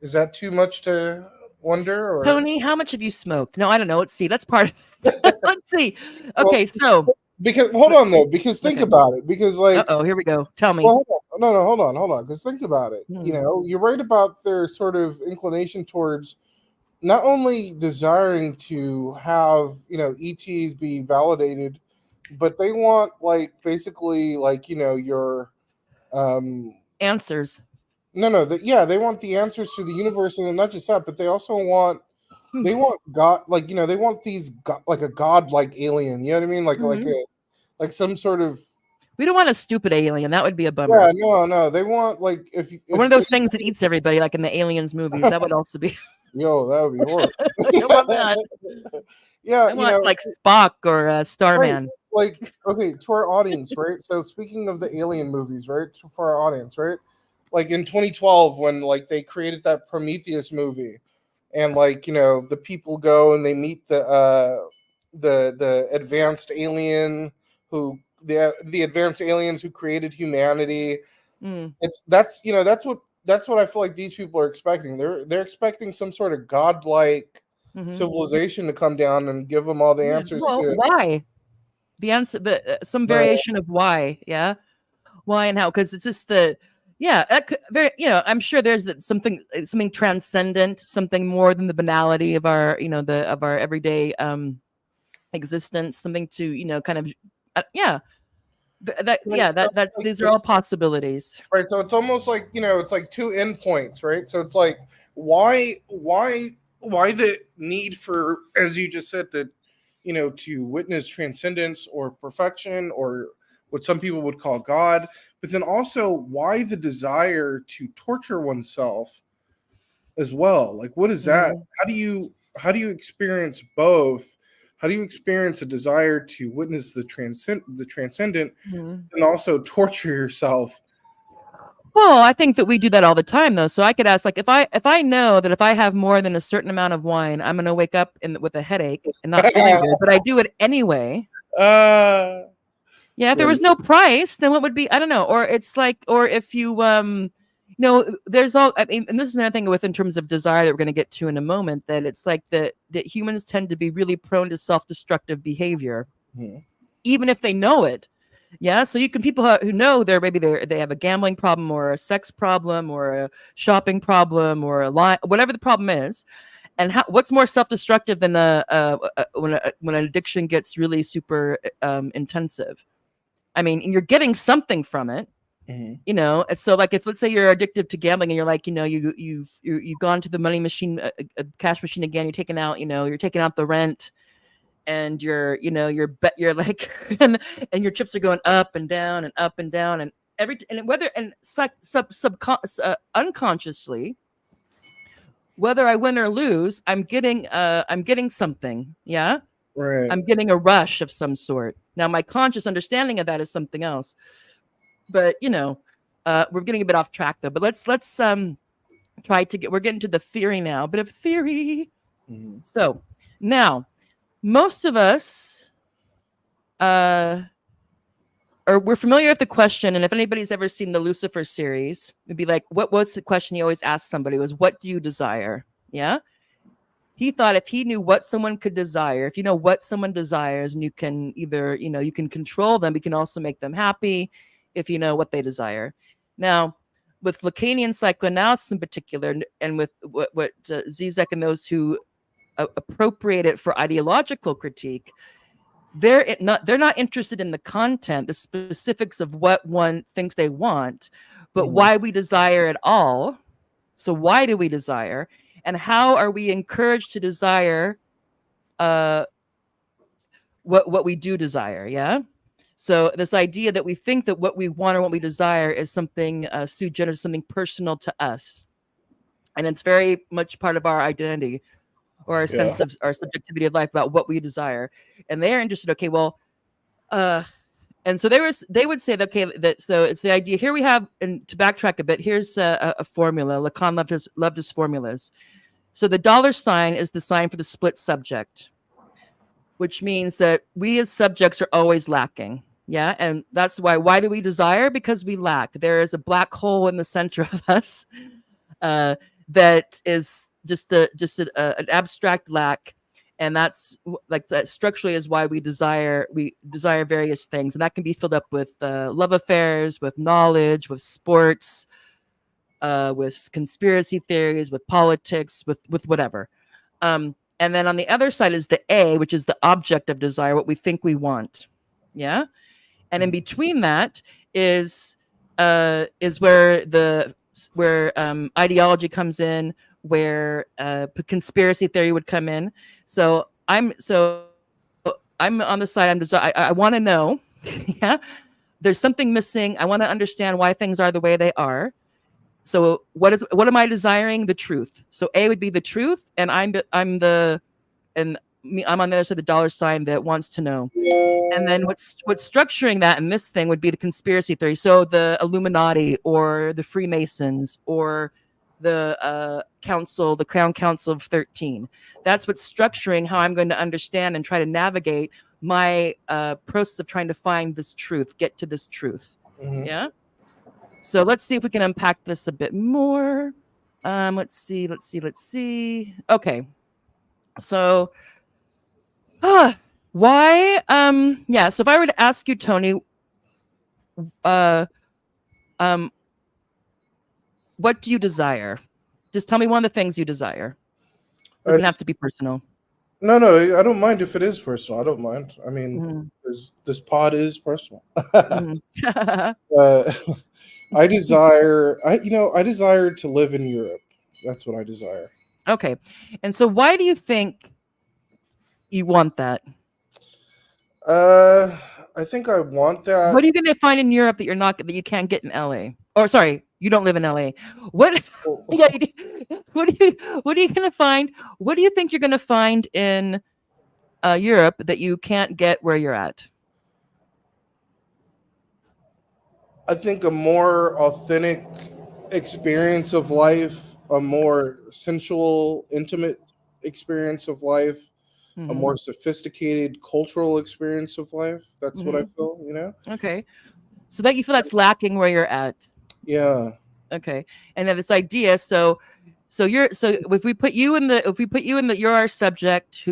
Is that too much to wonder? Or? Tony, how much have you smoked? No, I don't know. Let's see. That's part of it. Let's see. Okay, so because hold on though, because think about it. Because here we go. Tell me. Well, hold on. Because think about it. You're right about their sort of inclination towards not only desiring to have ETs be validated, but they want basically your answers. They want the answers to the universe, and not just that, but they also want God, they want these like a god-like alien. You know what I mean? Like some sort of. We don't want a stupid alien. That would be a bummer. Yeah, no. They want if one of those things that eats everybody, like in the Aliens movies. That would also be. Yo, that would be horrible. I want that. Yeah, I want like Spock or Starman. Right. Okay, to our audience, right? So speaking of the alien movies, right? For our audience, right? Like in 2012, when they created that Prometheus movie, and the people go and they meet the advanced alien who the advanced aliens who created humanity. That's what I feel like these people are expecting. They're expecting some sort of godlike civilization to come down and give them all the answers to why. The answer, some variation of why, why and how, because it's just I'm sure there's something transcendent, something more than the banality of our, of our everyday existence, something to, kind of, that's these are all possibilities, right? So it's almost like it's like two endpoints, right? So it's like why the need for, as you just said, that to witness transcendence or perfection, or what some people would call God, but then also why the desire to torture oneself as well? Like, what is that? How do you experience both? How do you experience a desire to witness the transcendent and also torture yourself? Well, I think that we do that all the time, though. So I could ask, like, if I know that if I have more than a certain amount of wine, I'm gonna wake up with a headache and not feeling good, but I do it anyway. If there was no price, then what would be? I don't know. Or it's like, or if you there's all. I mean, and this is another thing in terms of desire that we're going to get to in a moment. That it's like that humans tend to be really prone to self-destructive behavior, even if they know it. Yeah, so you can people who know they have a gambling problem or a sex problem or a shopping problem or a lie, whatever the problem is, and what's more self-destructive than when an addiction gets really super intensive? I mean, you're getting something from it, And so, like, if let's say you're addicted to gambling and you're like, you've gone to the money machine, a cash machine again, you're taking out, you're taking out the rent. And you're like, and your chips are going up and down and up and down and unconsciously, whether I win or lose, I'm getting something. Yeah. Right. I'm getting a rush of some sort. Now, my conscious understanding of that is something else. But we're getting a bit off track though. But let's try to we're getting to the theory now, a bit of theory. Mhm. So now, most of us or we're familiar with the question, and if anybody's ever seen the Lucifer series, it'd be like, what's the question you always ask somebody was, what do you desire? Yeah. He thought if he knew what someone could desire, if you know what someone desires, and you can either, you can control them, you can also make them happy if you know what they desire. Now, with Lacanian psychoanalysis in particular, and with what Zizek and those who appropriate it for ideological critique, they're not interested in the content, the specifics of what one thinks they want, but why we desire it all. So why do we desire? And how are we encouraged to desire what we do desire? Yeah. So this idea that we think that what we want or what we desire is something sui generis, something personal to us, and it's very much part of our identity or our sense of our subjectivity of life about what we desire. And they are interested. Okay, well, and so they would say that, okay, that so it's the idea here we have, and to backtrack a bit, here's a formula. Lacan loved his formulas. So the dollar sign is the sign for the split subject, which means that we as subjects are always lacking. Yeah. And that's why do we desire? Because we lack. There is a black hole in the center of us that is just an abstract lack. And that's like that structurally is why we desire various things. And that can be filled up with love affairs, with knowledge, with sports, with conspiracy theories, with politics, with whatever. And then on the other side is the A, which is the object of desire, what we think we want. Yeah. And in between that is where ideology comes in, where conspiracy theory would come in. So I'm on the side. I want to know. Yeah. There's something missing. I want to understand why things are the way they are. So what am I desiring? The truth. So A would be the truth, and I'm on the other side of the dollar sign that wants to know. And then what's structuring that in this thing would be the conspiracy theory. So the Illuminati or the Freemasons or the Crown Council of 13. That's what's structuring how I'm going to understand and try to navigate my process of trying to find this truth, get to this truth. Mhm. Yeah. So let's see if we can unpack this a bit more. Let's see. Okay. So, why? Yeah. So if I were to ask you, Tony, what do you desire? Just tell me one of the things you desire. Doesn't have to be personal. No, I don't mind if it is personal. I don't mind. I mean, this pod is personal. I desire to live in Europe. That's what I desire. Okay. And so why do you think you want that? I think I want that. What are you going to find in Europe that you can't get in LA? Or sorry, you don't live in LA. What? Yeah, you do. What are you going to find? What do you think you're going to find in Europe that you can't get where you're at? I think a more authentic experience of life, a more sensual, intimate experience of life, a more sophisticated cultural experience of life. That's what I feel, Okay. So that you feel that's lacking where you're at. Yeah. Okay. And then this idea, so if we put you in the you're our subject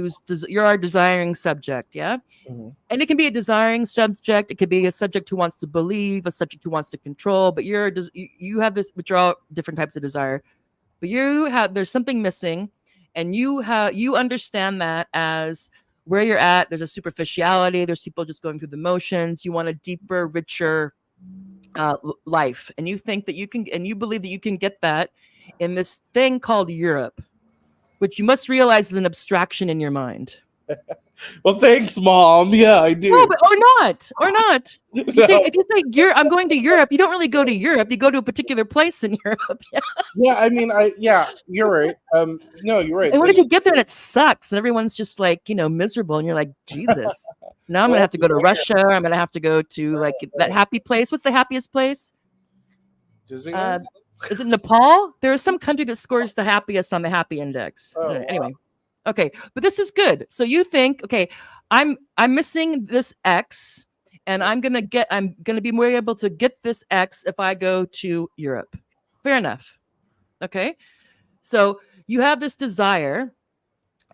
you're our desiring subject, yeah? Mm-hmm. And it can be a desiring subject, it could be a subject who wants to believe, a subject who wants to control, but you have this, which are all different types of desire. But there's something missing, and you understand that as where you're at, there's a superficiality, there's people just going through the motions, you want a deeper, richer life, and you think that you can, and you believe that you can get that in this thing called Europe, which you must realize is an abstraction in your mind. Well, thanks, Mom. Yeah, I do. No, but or not. If you say No. I'm going to Europe, you don't really go to Europe. You go to a particular place in Europe. Yeah. Yeah, I mean, you're right. No, you're right. And what But if you get there and it sucks and everyone's just like, miserable and you're like, Jesus. Now I'm gonna well, have to go to Russia. I'm gonna have to go to like that happy place. What's the happiest place? Disneyland. Is it Nepal? There is some country that scores the happiest on the happy index. Oh, wow. Anyway, okay, but this is good. So you think, okay, I'm missing this X, and I'm gonna be more able to get this X if I go to Europe. Fair enough. Okay, so you have this desire,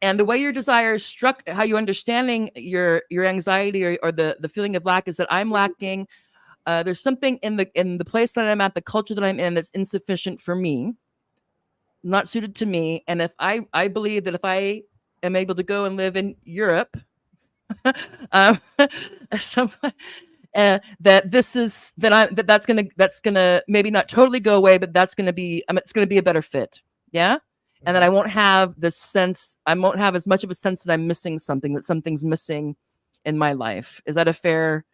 and the way your desire is struck, how you understanding your anxiety or the feeling of lack is that I'm lacking. There's something in the place that I'm at, the culture that I'm in, that's insufficient for me, not suited to me. And if I believe that if I am able to go and live in Europe, um, some, that this is that's gonna maybe not totally go away, but that's gonna be it's gonna be a better fit. Yeah. And then I won't have this sense. I won't have as much of a sense that I'm missing something, that something's missing in my life. Is that a fair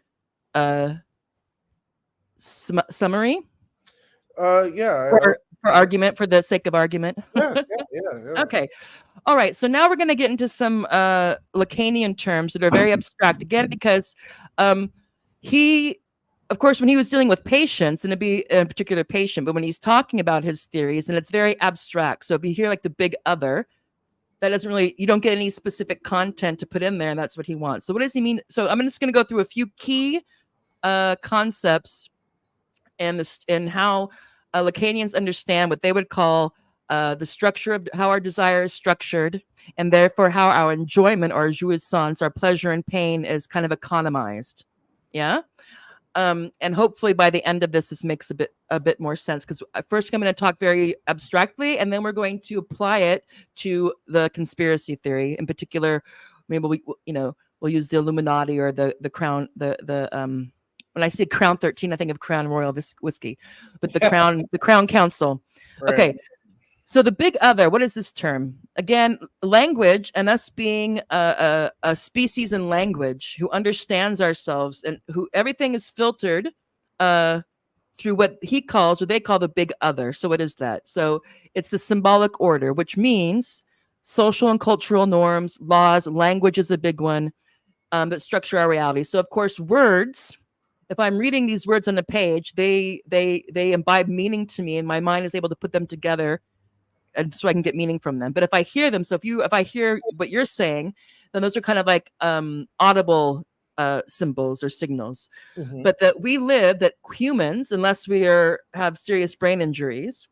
summary? Yeah. For argument, for the sake of argument. Yes, yeah. Okay. All right. So now we're going to get into some Lacanian terms that are very abstract again, because he, of course, when he was dealing with patients, and it'd be a particular patient, but when he's talking about his theories, and it's very abstract. So if you hear like the big other, that doesn't really, you don't get any specific content to put in there, and that's what he wants. So what does he mean? So I'm just going to go through a few key concepts and how Lacanians understand what they would call the structure of how our desire is structured, and therefore how our enjoyment or jouissance, our pleasure and pain, is kind of economized. Yeah. And hopefully by the end of this makes a bit more sense, because first I'm going to talk very abstractly, and then we're going to apply it to the conspiracy theory. In particular, maybe we'll use the Illuminati or the crown, when I say Crown 13, I think of Crown Royal whiskey, but the Crown Council. Right. Okay. So the big other, what is this term? Again, language, and us being a species in language who understands ourselves, and who everything is filtered through what he calls, or they call, the big other. So what is that? So it's the symbolic order, which means social and cultural norms, laws, language is a big one that structure our reality. So of course, words, if I'm reading these words on a page, they imbibe meaning to me, and my mind is able to put them together, and so I can get meaning from them. But if I hear them, so if I hear what you're saying, then those are kind of like audible symbols or signals. Mhm. But that humans, unless we have serious brain injuries,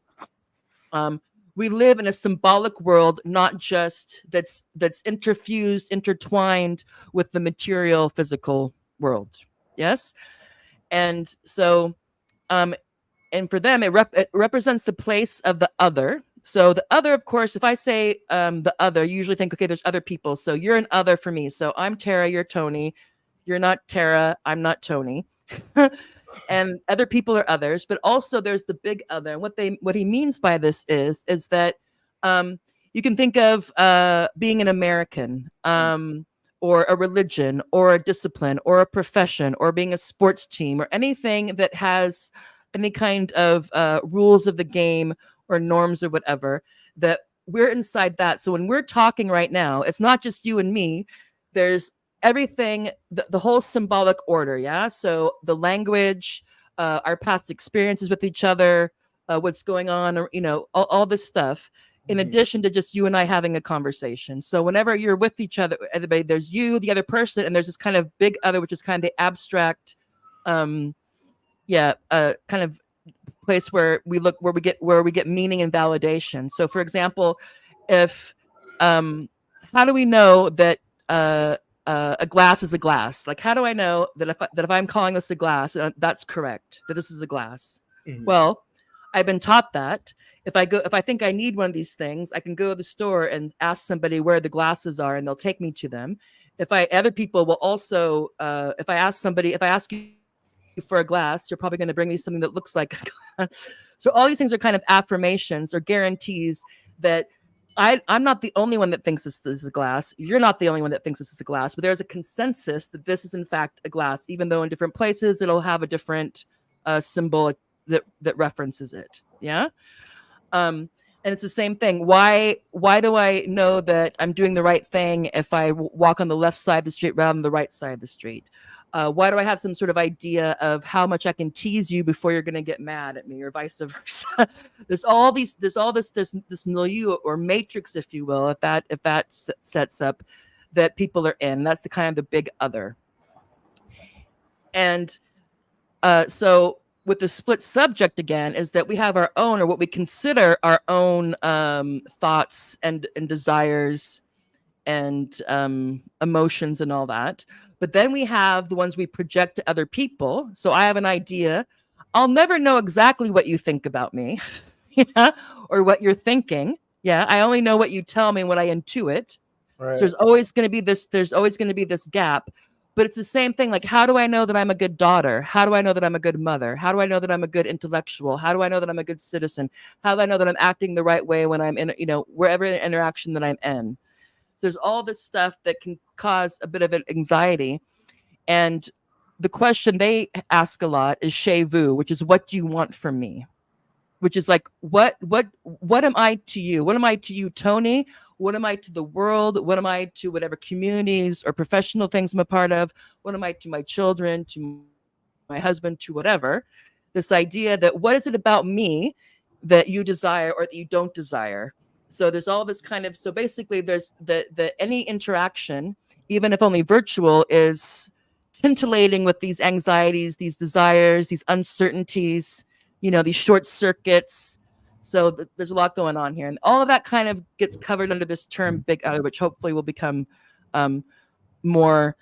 we live in a symbolic world, not just that's intertwined with the material physical world. Yes. And so, and for them, it represents the place of the other. So the other, of course, if I say the other, you usually think, okay, there's other people. So you're an other for me. So I'm Tara, you're Tony. You're not Tara, I'm not Tony. And other people are others. But also there's the big other. And what he means by this is that you can think of being an American, or a religion, or a discipline, or a profession, or being a sports team, or anything that has any kind of rules of the game or norms or whatever, that we're inside that. So when we're talking right now, it's not just you and me. There's everything, the whole symbolic order. Yeah. So the language, our past experiences with each other, what's going on, or, all this stuff, in addition to just you and I having a conversation. So whenever you're with each other, everybody, there's you, the other person, and there's this kind of big other, which is kind of the abstract, kind of place where we get meaning and validation. So for example, if how do we know that a glass is a glass? Like, how do I know that if I'm calling this a glass, that's correct, that this is a glass? Mhm. Well, I've been taught that if I think I need one of these things, I can go to the store and ask somebody where the glasses are, and they'll take me to them. Other people will also, if I ask you for a glass, you're probably going to bring me something that looks like a glass. So all these things are kind of affirmations or guarantees that I'm not the only one that thinks this is a glass. You're not the only one that thinks this is a glass, but there's a consensus that this is in fact a glass, even though in different places it'll have a different symbol that references it. Yeah. And it's the same thing. Why do I know that I'm doing the right thing if I walk on the left side of the street rather than the right side of the street? Why do I have some sort of idea of how much I can tease you before you're going to get mad at me, or vice versa? There's this milieu or matrix, if you will, if that sets up that people are in. That's the kind of the big other. And so with the split subject again is that we have our own, or what we consider our own thoughts and desires and emotions and all that. But then we have the ones we project to other people. So I have an idea. I'll never know exactly what you think about me, yeah, or what you're thinking. Yeah, I only know what you tell me, what I intuit. Right. So there's always going to be this gap. But it's the same thing. Like, how do I know that I'm a good daughter? How do I know that I'm a good mother? How do I know that I'm a good intellectual? How do I know that I'm a good citizen? How do I know that I'm acting the right way when I'm in, wherever interaction that I'm in? So there's all this stuff that can cause a bit of an anxiety. And the question they ask a lot is chez vous, which is, what do you want from me? Which is like, what am I to you? What am I to you, Tony? What am I to the world? What am I to whatever communities or professional things I'm a part of? What am I to my children, to my husband, to whatever? This idea that what is it about me that you desire or that you don't desire? So there's all this kind of, so basically there's the any interaction, even if only virtual, is scintillating with these anxieties, these desires, these uncertainties, these short circuits. So there's a lot going on here. And all of that kind of gets covered under this term big other, which hopefully will become more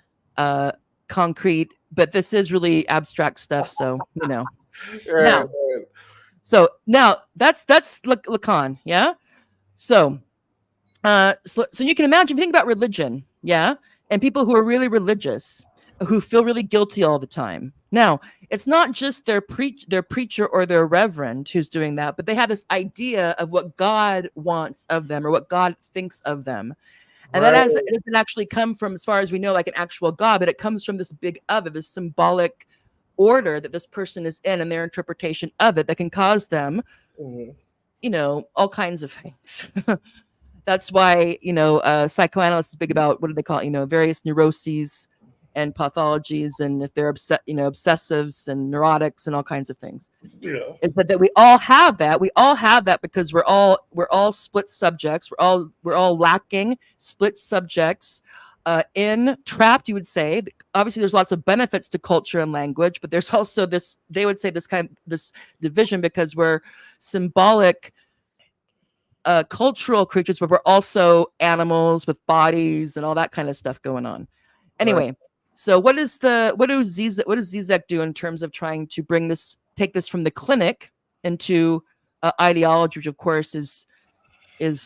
concrete. But this is really abstract stuff. So, Right, now, right. so now that's Lacan. Yeah. So you can imagine, if you think about religion, yeah, and people who are really religious, who feel really guilty all the time. Now, it's not just their preacher or their reverend who's doing that, but they have this idea of what God wants of them or what God thinks of them. And that it doesn't actually come from, as far as we know, like an actual God, but it comes from this big other, this symbolic order that this person is in and their interpretation of it that can cause them, all kinds of things. That's why, psychoanalysts is big about, what do they call it? Various neuroses and pathologies, and if they're obsessives and neurotics and all kinds of things. Yeah. It's that we all have that. We all have that because we're all split subjects. We're all lacking split subjects, trapped. You would say, obviously, there's lots of benefits to culture and language, but there's also this. They would say this division because we're symbolic. Cultural creatures, but we're also animals with bodies and all that kind of stuff going on. Anyway, right. So what does Zizek do in terms of trying to take this from the clinic into ideology, which of course is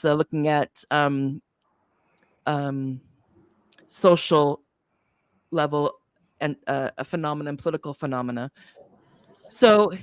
looking at social level and a phenomenon, political phenomena. So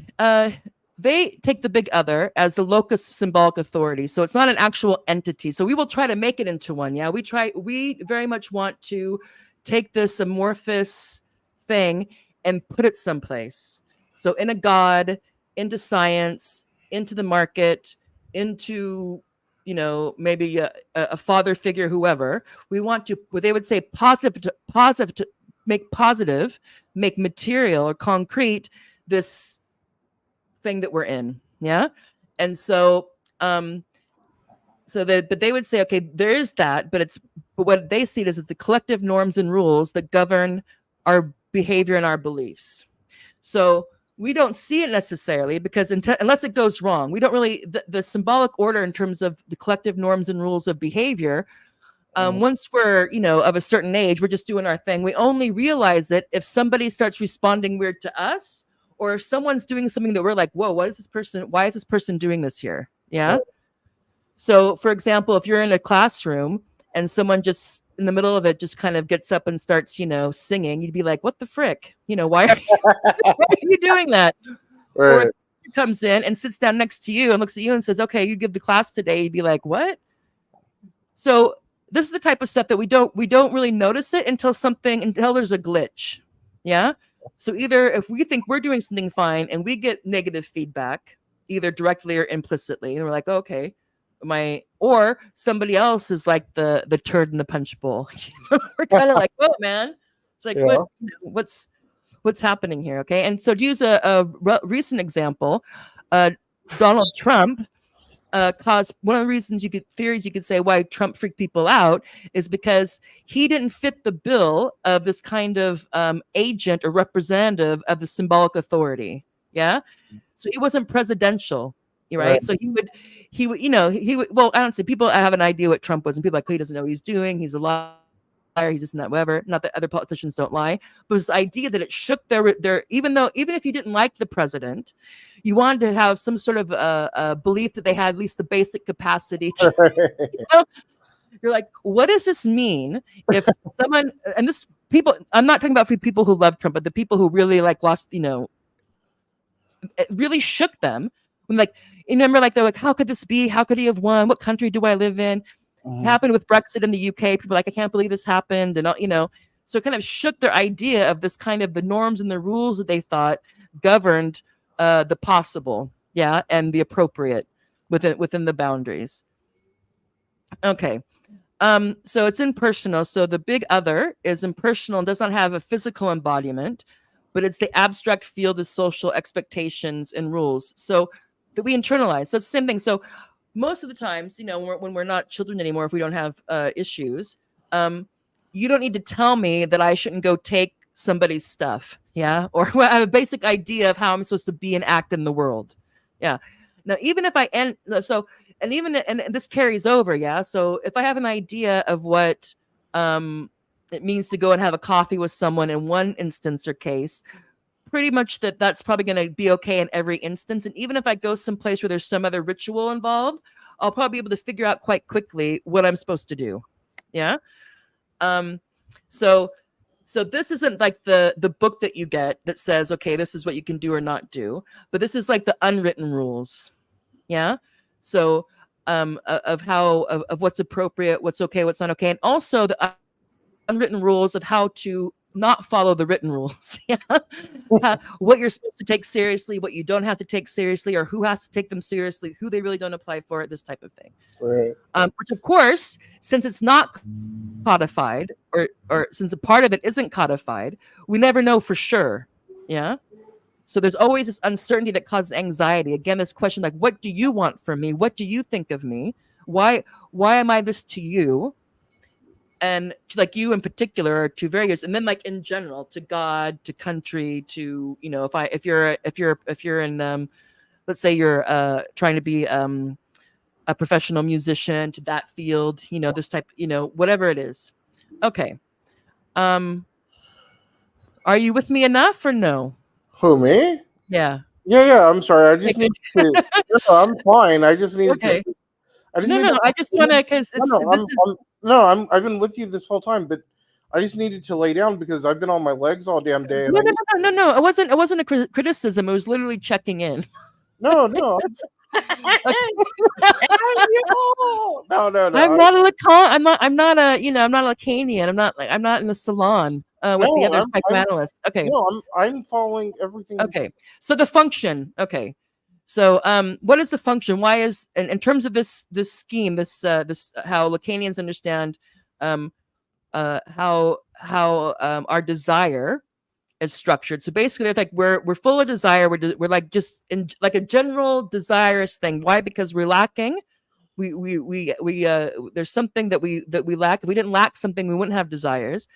they take the big other as the locus of symbolic authority. So it's not an actual entity. So we will try to make it into one. Yeah, we very much want to take this amorphous thing and put it someplace. So in a God, into science, into the market, into, maybe a father figure, whoever. We want to, what they would say, make material or concrete this thing that we're in. Yeah. And so but they would say, okay, there is that, but what they see it as is the collective norms and rules that govern our behavior and our beliefs. So we don't see it necessarily because unless it goes wrong, we don't really, the symbolic order in terms of the collective norms and rules of behavior, once we're, of a certain age, we're just doing our thing. We only realize it if somebody starts responding weird to us, or if someone's doing something that we're like, whoa, why is this person doing this here? Yeah. So for example, if you're in a classroom and someone just in the middle of it just kind of gets up and starts, singing, you'd be like, what the frick? Why are you doing that? Right. Or if he comes in and sits down next to you and looks at you and says, okay, you give the class today, you'd be like, what? So this is the type of stuff that we don't really notice it until there's a glitch. Yeah. So either if we think we're doing something fine and we get negative feedback, either directly or implicitly, and we're like, okay, or somebody else is like the turd in the punch bowl. We're kind of like, oh man, it's like Yeah. what's happening here? Okay. And so to use a recent example, Donald Trump caused one of the reasons theories you could say why Trump freaked people out is because he didn't fit the bill of this kind of agent or representative of the symbolic authority. Yeah. So he wasn't presidential. Right. Right. So he would, well, I don't say people have an idea what Trump was, and people are like, oh, he doesn't know what he's doing. He's a liar. He's this and that, whatever. Not that other politicians don't lie, but this idea that it shook their even if you didn't like the president, you wanted to have some sort of belief that they had at least the basic capacity to, you're like, what does this mean if someone, and this people, I'm not talking about for people who love Trump, but the people who really like lost, it really shook them when, like, you remember, like, they're like, how could this be? How could he have won? What country do I live in? It happened with Brexit in the UK. People are like, I can't believe this happened. And, so it kind of shook their idea of this kind of the norms and the rules that they thought governed the possible, yeah, and the appropriate within the boundaries. Okay. So it's impersonal. So the big other is impersonal and does not have a physical embodiment, but it's the abstract field of social expectations and rules. So that we internalize. So it's the same thing. So most of the times, when we're not children anymore, if we don't have issues, you don't need to tell me that I shouldn't go take somebody's stuff. Yeah. Or I have a basic idea of how I'm supposed to be and act in the world. Yeah. Now, even if and this carries over. Yeah. So if I have an idea of what it means to go and have a coffee with someone in one instance or case, pretty much that's probably going to be okay in every instance. And even if I go someplace where there's some other ritual involved, I'll probably be able to figure out quite quickly what I'm supposed to do. Yeah. So this isn't like the book that you get that says, okay, this is what you can do or not do, but this is like the unwritten rules. Yeah. So of what's appropriate, what's okay, what's not okay, and also the unwritten rules of how to not follow the written rules. Yeah. What you're supposed to take seriously, what you don't have to take seriously, or who has to take them seriously, who they really don't apply for, this type of thing. Right. Which, of course, since it's not codified, or since a part of it isn't codified, we never know for sure. Yeah. So there's always this uncertainty that causes anxiety. Again, this question, like, what do you want from me? What do you think of me? Why am I this to you? And to, like, you in particular, to various, and then, like, in general, to God, to country, to, if you're in let's say you're trying to be a professional musician, to that field, this type, whatever it is. Okay. Are you with me enough or no? Who, me? Yeah. Yeah. I'm sorry. I just need to. No, I'm fine. I just need Okay. to. I just want to, because I've been with you this whole time, but I just needed to lay down because I've been on my legs all damn day. And no. It wasn't a criticism. It was literally checking in. No. No. I'm not a Lacan. I'm not a Lacanian. I'm not in the salon with the other psychoanalysts. Okay. No, I'm following everything. Okay. So the function. Okay. So what is the function? Why is, in terms of this scheme, this how Lacanians understand how our desire is structured. So basically, it's like we're full of desire. We're like just in like a general desirous thing. Why? Because we're lacking. We there's something that we lack. If we didn't lack something, we wouldn't have desires.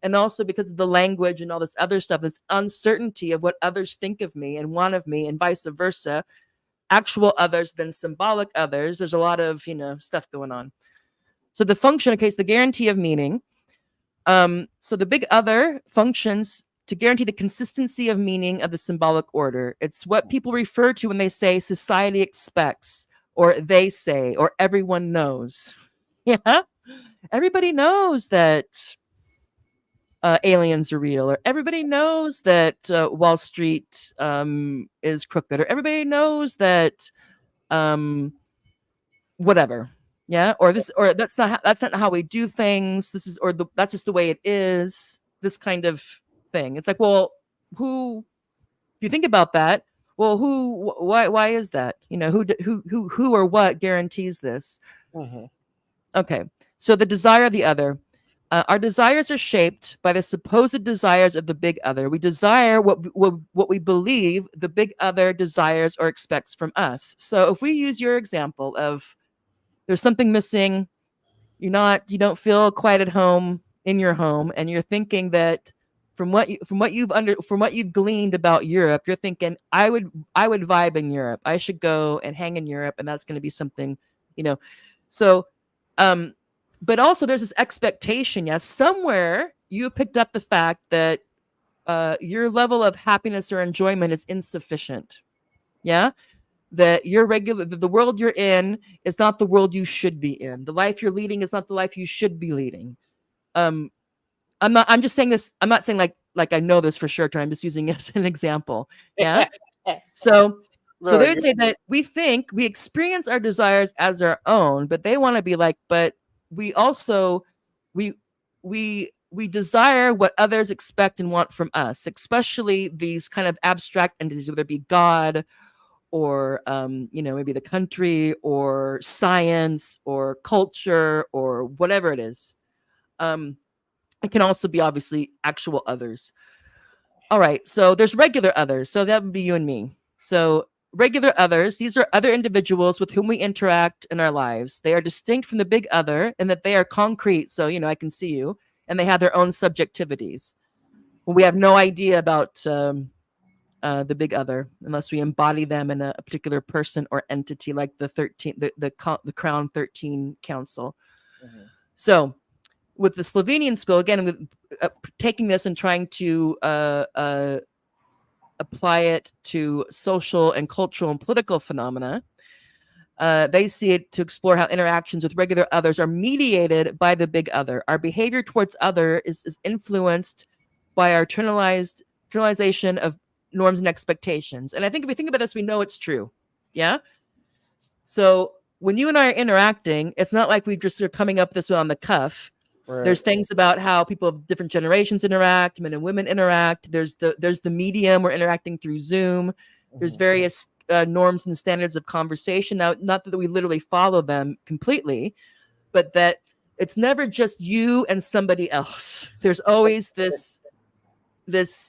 And also because of the language and all this other stuff, this uncertainty of what others think of me and want of me, and vice versa, actual others than symbolic others. There's a lot of stuff going on. So the function, okay, is the guarantee of meaning. So the big other functions to guarantee the consistency of meaning of the symbolic order. It's what people refer to when they say society expects, or they say, or everyone knows. Yeah, everybody knows that aliens are real, or everybody knows that Wall Street is crooked, or everybody knows that whatever. Yeah, or this, or that's not how we do things. This is, that's just the way it is. This kind of thing. It's like, well, who? If you think about that, well, why is that? Who or what guarantees this? Mm-hmm. Okay, so the desire of the other. Our desires are shaped by the supposed desires of the big other. We desire what we believe the big other desires or expects from us. So if we use your example of there's something missing, you don't feel quite at home in your home, and you're thinking that from what you've gleaned about Europe, you're thinking I would vibe in Europe. I should go and hang in Europe, and that's going to be something, So, but also there's this expectation. Yes, somewhere you picked up the fact that your level of happiness or enjoyment is insufficient. Yeah, that the world you're in is not the world you should be in. The life you're leading is not the life you should be leading. I'm just saying this. I'm not saying like I know this for sure. I'm just using it as an example. Yeah. So they would say that we experience our desires as our own, but they want to be like, but we also we desire what others expect and want from us, especially these kind of abstract entities, whether it be God or maybe the country or science or culture or whatever it is. It can also be obviously actual others. All right, so there's regular others. So that would be you and me. So regular others, these are other individuals with whom we interact in our lives. They are distinct from the big other in that they are concrete. So, I can see you, and they have their own subjectivities. We have no idea about the big other unless we embody them in a particular person or entity, like the Crown 13 Council. Mm-hmm. So with the Slovenian school, again, taking this and trying to apply it to social and cultural and political phenomena, they see it to explore how interactions with regular others are mediated by the big other. Our behavior towards other is influenced by our internalization of norms and expectations. And I think if we think about this, we know it's true. Yeah. So when you and I are interacting, it's not like we just are coming up this way on the cuff. Right. There's things about how people of different generations interact, men and women interact. There's the medium we're interacting through Zoom. There's various norms and standards of conversation. Now, not that we literally follow them completely, but that it's never just you and somebody else. There's always this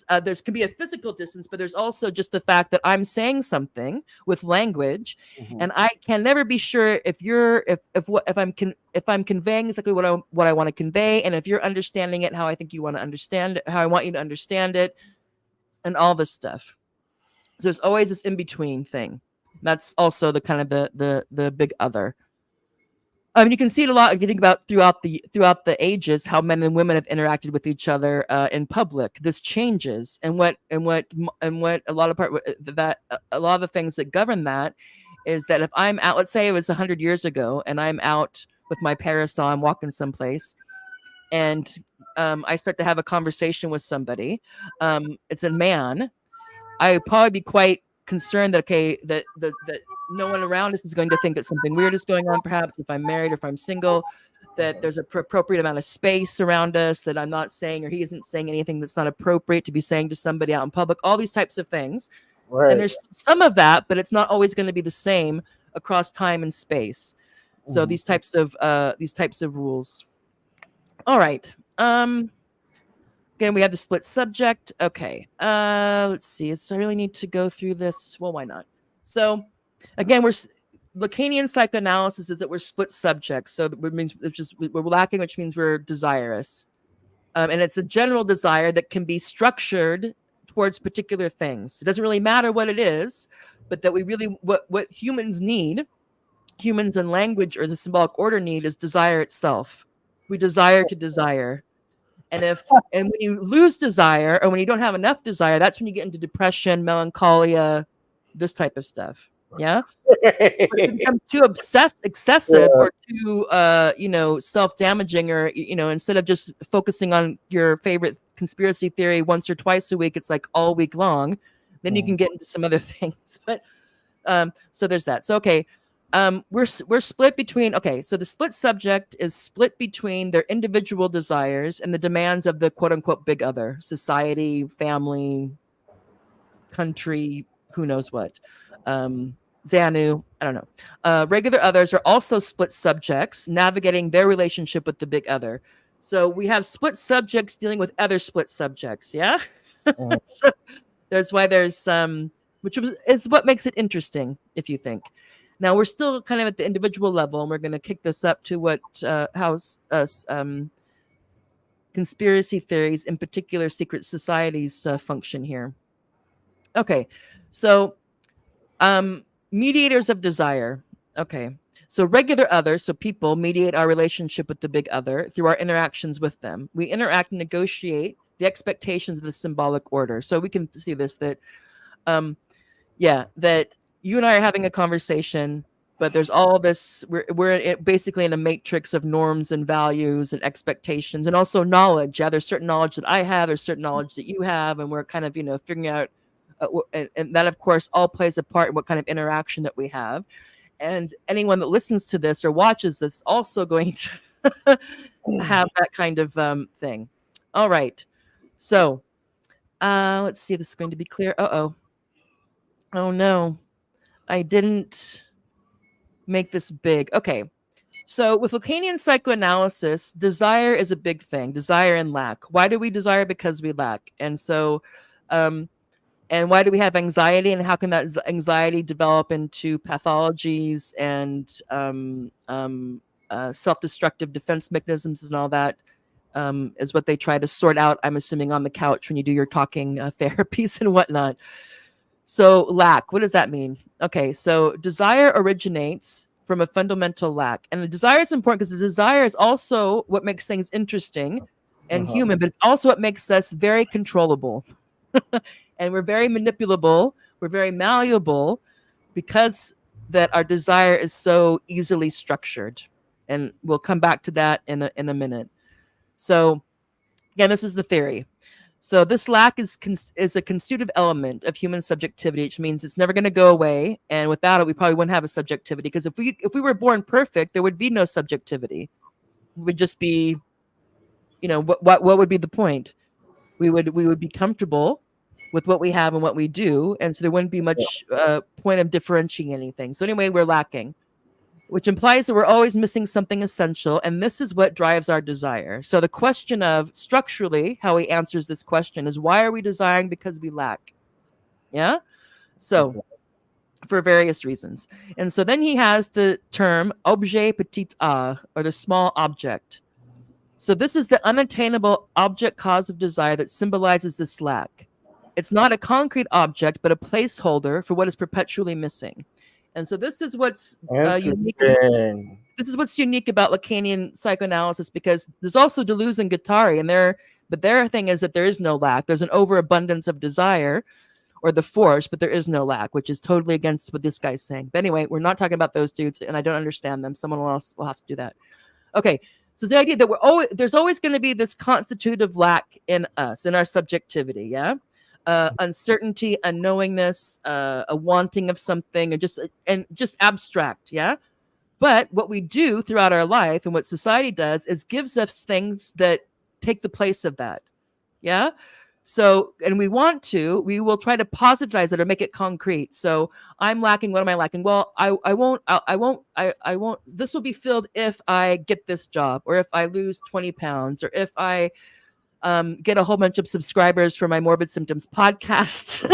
can be a physical distance, but there's also just the fact that I'm saying something with language, and I can never be sure if I'm conveying exactly what I want to convey, and if you're understanding it how I think you want to understand it, how I want you to understand it, and all this stuff. So there's always this in between thing. That's also the kind of the big other. I mean, you can see it a lot if you think about throughout the ages how men and women have interacted with each other in public. This changes, and what a lot of the things that govern that is that if I'm out, let's say it was 100 years ago, and I'm out with my parasol, I'm walking someplace, and I start to have a conversation with somebody. It's a man. I would probably be quite concerned that that no one around us is going to think that something weird is going on, perhaps if I'm married or if I'm single, that there's an appropriate amount of space around us, that I'm not saying or he isn't saying anything that's not appropriate to be saying to somebody out in public, all these types of things. Right. And there's some of that, but it's not always going to be the same across time and space. So these types of rules. All right. Again, we have the split subject. Okay. Let's see. So I really need to go through this. Well, why not? So again, Lacanian psychoanalysis is that we're split subjects. So that means we're lacking, which means we're desirous. And it's a general desire that can be structured towards particular things. It doesn't really matter what it is, but that we really, what humans need, humans and language or the symbolic order need, is desire itself. We desire to desire. And when you lose desire, or when you don't have enough desire, that's when you get into depression, melancholia, this type of stuff. Yeah. It becomes too excessive, or too self-damaging, or instead of just focusing on your favorite conspiracy theory once or twice a week, it's like all week long. Then you can get into some other things. But so there's that. So okay, we're split between, okay, so the split subject is split between their individual desires and the demands of the quote unquote big other, society, family, country, who knows what. Xanu, I don't know. Regular others are also split subjects, navigating their relationship with the big other. So we have split subjects dealing with other split subjects. Yeah. Mhm. So there's why there's which is what makes it interesting, if you think. Now we're still kind of at the individual level, and we're going to kick this up to what how conspiracy theories, in particular secret societies, function here. Okay, so mediators of desire. Okay, so regular others, so people, mediate our relationship with the big other through our interactions with them. We interact and negotiate the expectations of the symbolic order. So we can see this, that that you and I are having a conversation, but there's all this, we're basically in a matrix of norms and values and expectations, and also knowledge. Yeah, there's certain knowledge that I have, there's certain knowledge that you have, and we're kind of, figuring out and that of course all plays a part in what kind of interaction that we have. And anyone that listens to this or watches this also going to have that kind of thing. All right, so let's see if this is going to be clear. Oh no, I didn't make this big. Okay. So with Lacanian psychoanalysis, desire is a big thing, desire and lack. Why do we desire? Because we lack. And so, and why do we have anxiety, and how can that anxiety develop into pathologies and self-destructive defense mechanisms and all that? Is what they try to sort out, I'm assuming, on the couch when you do your talking therapies and whatnot. So lack, what does that mean? Okay, so desire originates from a fundamental lack. And the desire is important because the desire is also what makes things interesting and human, but it's also what makes us very controllable. And we're very manipulable, we're very malleable, because that our desire is so easily structured. And we'll come back to that in a minute. So again, this is the theory. So this lack is a constitutive element of human subjectivity, which means it's never going to go away. And without it, we probably wouldn't have a subjectivity. Because if we were born perfect, there would be no subjectivity. It would just be, what would be the point? We would be comfortable with what we have and what we do, and so there wouldn't be much point of differentiating anything. So anyway, we're lacking, which implies that we're always missing something essential, and this is what drives our desire. So the question of, structurally, how he answers this question is, why are we desiring? Because we lack. Yeah? So, for various reasons. And so then he has the term objet petit a, or the small object. So this is the unattainable object cause of desire that symbolizes this lack. It's not a concrete object, but a placeholder for what is perpetually missing. And so this is what's unique. This is what's unique about Lacanian psychoanalysis, because there's also Deleuze and Guattari, but their thing is that there is no lack. There's an overabundance of desire, or the force, but there is no lack, which is totally against what this guy's saying. But anyway, we're not talking about those dudes, and I don't understand them. Someone else will have to do that. Okay, so the idea that there's always going to be this constitutive lack in us, in our subjectivity, yeah? Uncertainty, unknowingness, a wanting of something, and just abstract, yeah. But what we do throughout our life, and what society does, is gives us things that take the place of that, yeah. So, and we will try to positivize it or make it concrete. So I'm lacking. What am I lacking? Well, I won't. This will be filled if I get this job, or if I lose 20 pounds, or if I get a whole bunch of subscribers for my Morbid Symptoms podcast.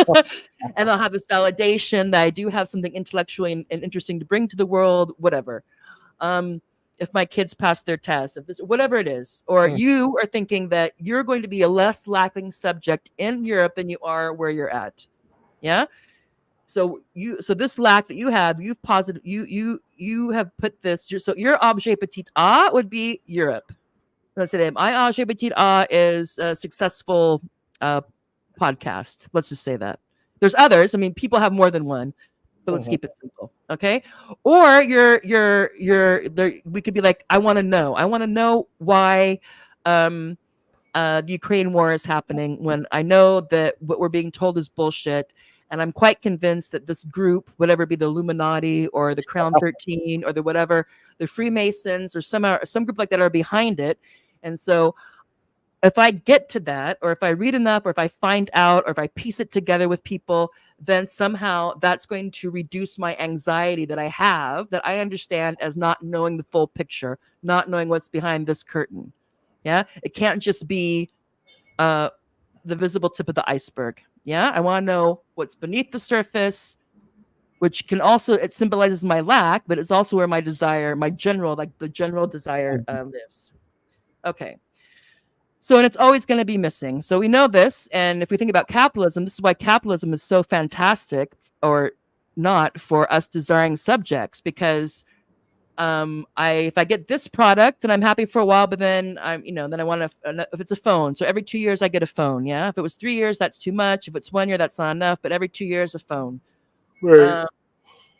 And I'll have this validation that I do have something intellectually and interesting to bring to the world, whatever. If my kids pass their test, whatever it is, or you are thinking that you're going to be a less lacking subject in Europe than you are where you're at. Yeah. So this lack that you have, you have put this, so your objet petit a would be Europe. Let's say that my objet petit a is a successful podcast. Let's just say that. There's others. I mean, people have more than one, but let's keep it simple. Okay. Or we could be like, I want to know why the Ukraine war is happening, when I know that what we're being told is bullshit. And I'm quite convinced that this group, whatever it be the Illuminati or the Crown 13 or the whatever, the Freemasons or some group like that are behind it. And so if I get to that, or if I read enough, or if I find out, or if I piece it together with people, then somehow that's going to reduce my anxiety that I have, that I understand as not knowing the full picture, not knowing what's behind this curtain. Yeah. It can't just be the visible tip of the iceberg. Yeah. I want to know what's beneath the surface, which can also, it symbolizes my lack, but it's also where my desire, the general desire lives. Okay. So, and it's always going to be missing. So we know this. And if we think about capitalism, this is why capitalism is so fantastic, or not, for us desiring subjects, because if I get this product, then I'm happy for a while, but then then I want to, if it's a phone. So every 2 years I get a phone. Yeah. If it was 3 years, that's too much. If it's 1 year, that's not enough, but every 2 years, a phone. Right.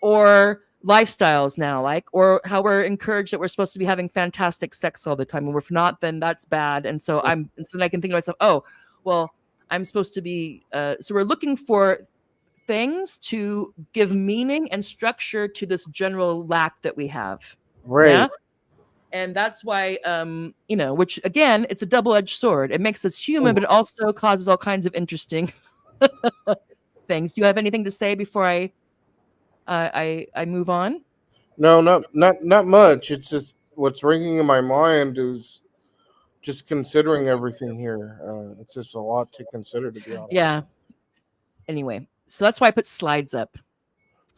Or lifestyles now, or how we're encouraged that we're supposed to be having fantastic sex all the time. And if not, then that's bad. And so then I can think to myself, oh, well, I'm supposed to be, so we're looking for things to give meaning and structure to this general lack that we have. Right. Yeah? And that's why, which again, it's a double-edged sword. It makes us human, but it also causes all kinds of interesting things. Do you have anything to say before I move on? No, not much. It's just what's ringing in my mind is just considering everything here. It's just a lot to consider, to be honest. Yeah. Anyway, so that's why I put slides up.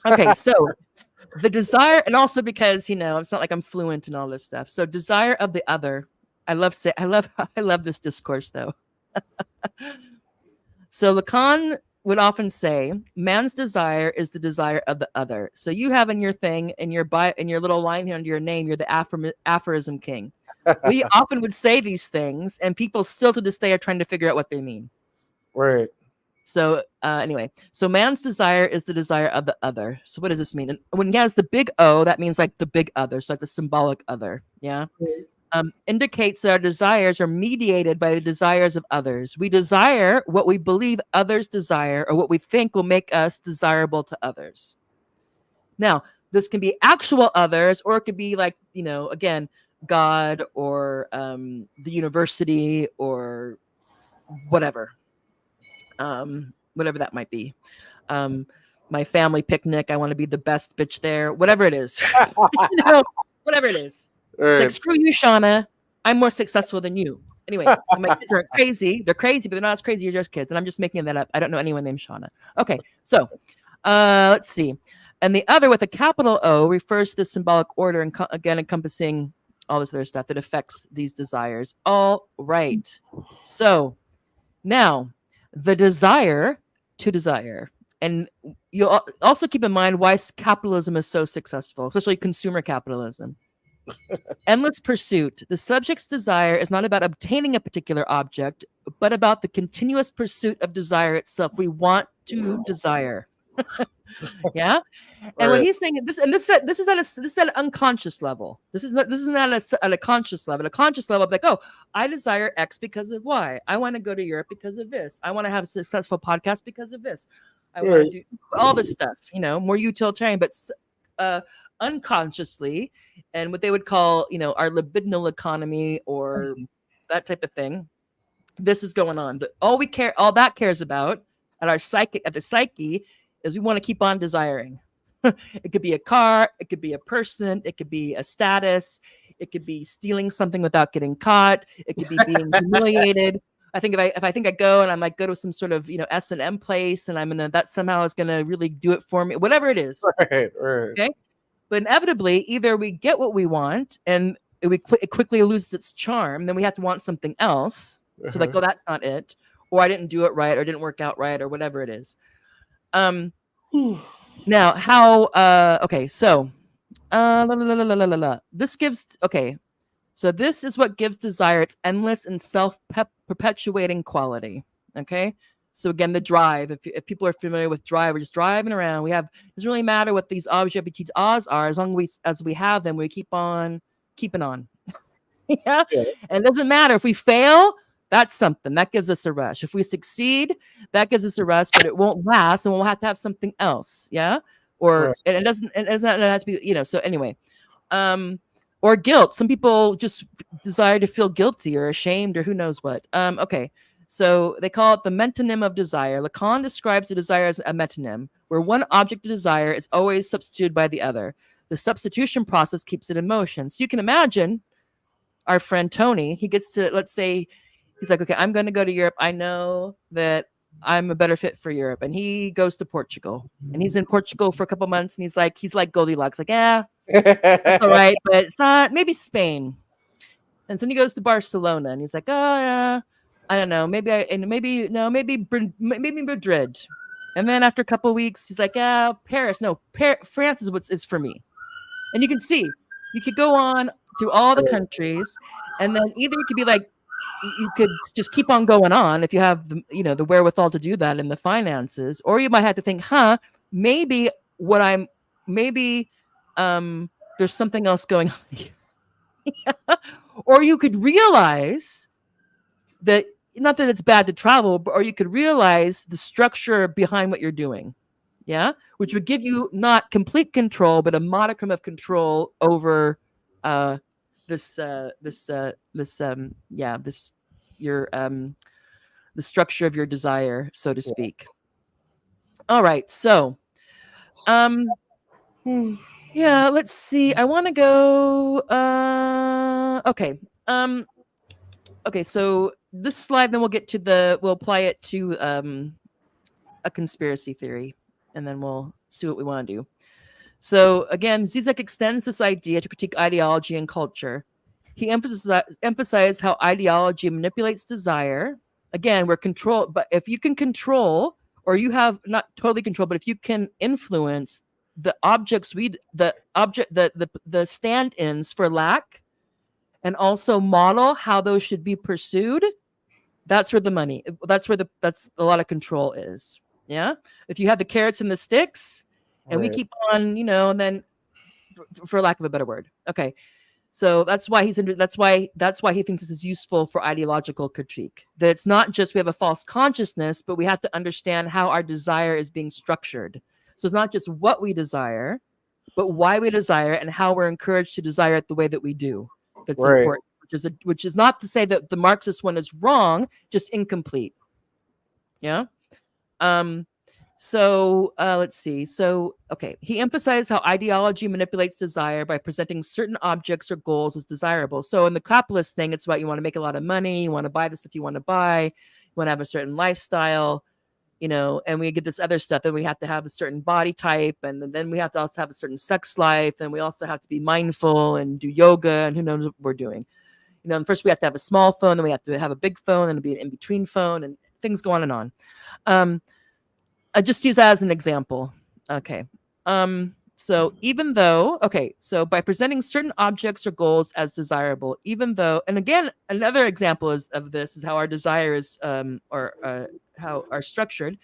Okay, so the desire, and also because it's not like I'm fluent in all this stuff. So desire of the other. I love this discourse though. So Lacan would often say, man's desire is the desire of the other. So you have in your thing, in your little line here under your name, you're the aphorism king. We often would say these things, and people still to this day are trying to figure out what they mean. Right. So anyway, so man's desire is the desire of the other. So what does this mean? And when he has the big O, that means like the big other, so like the symbolic other. Yeah. Indicates that our desires are mediated by the desires of others. We desire what we believe others desire, or what we think will make us desirable to others. Now, this can be actual others, or it could be like, again, God, or the university, or whatever. Whatever that might be. My family picnic, I want to be the best bitch there, whatever it is. Whatever it is. It's like, screw you, Shauna. I'm more successful than you. Anyway, my kids aren't crazy. They're crazy, but they're not as crazy as your kids. And I'm just making that up. I don't know anyone named Shauna. Okay, so let's see. And the other with a capital O refers to the symbolic order, and again, encompassing all this other stuff that affects these desires. All right. So now, the desire to desire. And you'll also keep in mind why capitalism is so successful, especially consumer capitalism. Endless pursuit. The subject's desire is not about obtaining a particular object, but about the continuous pursuit of desire itself. We want to desire. Yeah. And what he's saying, this is at an unconscious level. This is not at a conscious level. At a conscious level, like, oh, I desire X because of Y. I want to go to Europe because of this. I want to have a successful podcast because of this. I want to do all this stuff, more utilitarian, but unconsciously, and what they would call, our libidinal economy, or that type of thing. This is going on. But all that cares about at the psyche is we want to keep on desiring. It could be a car, it could be a person, it could be a status, it could be stealing something without getting caught, it could be being humiliated. I think if I think I go and I might go to some sort of S&M place, and that somehow is gonna really do it for me, whatever it is. Right. Okay. But inevitably, either we get what we want and it quickly loses its charm, then we have to want something else. So like, oh, that's not it, or I didn't do it right, or didn't work out right, or whatever it is. Now, how? Okay, so this gives. Okay, so this is what gives desire its endless and self-perpetuating quality. Okay, so again, the drive. If people are familiar with drive, we're just driving around. It doesn't really matter what these objects are, as long as we have them, we keep on keeping on. Yeah, and it doesn't matter if we fail. That's something that gives us a rush. If we succeed, that gives us a rush, but it won't last, and we'll have to have something else. Yeah. Or Right. and it doesn't. It doesn't have to be. So anyway, or guilt. Some people just desire to feel guilty or ashamed or who knows what. Okay. So they call it the metonym of desire. Lacan describes the desire as a metonym, where one object of desire is always substituted by the other. The substitution process keeps it in motion. So you can imagine our friend Tony, he gets to, let's say, he's like, okay, I'm going to go to Europe. I know that I'm a better fit for Europe. And he goes to Portugal, and he's in Portugal for a couple months. And he's like Goldilocks, like, yeah, that's all right, but it's not, maybe Spain. And then he goes to Barcelona, and he's like, oh yeah, I don't know, maybe Madrid. And then after a couple of weeks, he's like, yeah, Paris. No, France is what's is for me. And you can see, you could go on through all the countries, and then either you could be like, you could just keep on going on if you have the wherewithal to do that and the finances, or you might have to think, maybe there's something else going on here. Or you could realize that, not that it's bad to travel, or you could realize the structure behind what you're doing. Yeah, which would give you not complete control, but a modicum of control over the structure of your desire, so to speak. All right, so yeah, let's see. I want to go. Okay. So this slide, then we'll get to we'll apply it to a conspiracy theory, and then we'll see what we want to do. So again, Zizek extends this idea to critique ideology and culture. He emphasized how ideology manipulates desire. Again, we're controlled, but if you can control, or you have not totally control, but if you can influence the objects, the stand-ins for lack, and also model how those should be pursued, that's where that's a lot of control is. Yeah. If you have the carrots and the sticks, and we keep on, and then for lack of a better word. Okay. So that's why he thinks this is useful for ideological critique. That it's not just we have a false consciousness, but we have to understand how our desire is being structured. So it's not just what we desire, but why we desire and how we're encouraged to desire it the way that we do. That's important. Which is not to say that the Marxist one is wrong, just incomplete. Yeah. So let's see. So, okay. He emphasized how ideology manipulates desire by presenting certain objects or goals as desirable. So in the capitalist thing, it's about you want to make a lot of money. You want to buy this if you want to buy. You want to have a certain lifestyle, and we get this other stuff. Then we have to have a certain body type. And then we have to also have a certain sex life. And we also have to be mindful and do yoga, and who knows what we're doing. And first we have to have a small phone. Then we have to have a big phone, and be an in-between phone, and things go on and on. I just use that as an example. Okay. So so by presenting certain objects or goals as desirable, even though, and again, another example of this is how our desire is, how are structured,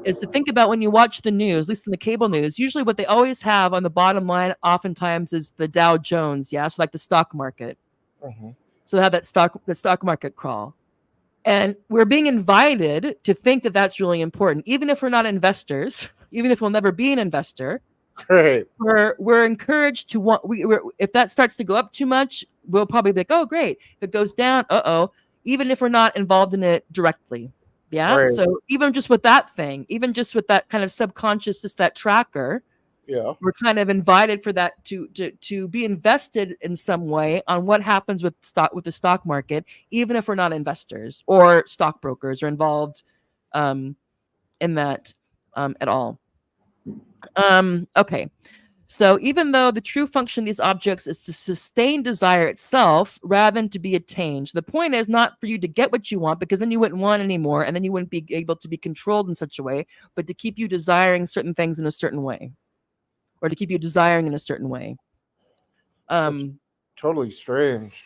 is to think about when you watch the news, at least in the cable news, usually what they always have on the bottom line oftentimes is the Dow Jones. Yeah. So like the stock market. Mm-hmm. So they have the stock market crawl. And we're being invited to think that that's really important, even if we're not investors, even if we'll never be an investor. Right. We're encouraged to want. If that starts to go up too much, we'll probably be like, "Oh, great!" If it goes down, even if we're not involved in it directly, yeah. Right. So even just with that thing, even just with that kind of subconscious, just that tracker. Yeah, we're kind of invited for that to be invested in some way on what happens with the stock market, even if we're not investors or stockbrokers or involved in that at all. Okay, so even though the true function of these objects is to sustain desire itself rather than to be attained, the point is not for you to get what you want, because then you wouldn't want anymore, and then you wouldn't be able to be controlled in such a way, but to keep you desiring certain things in a certain way. Or to keep you desiring in a certain way. Totally strange.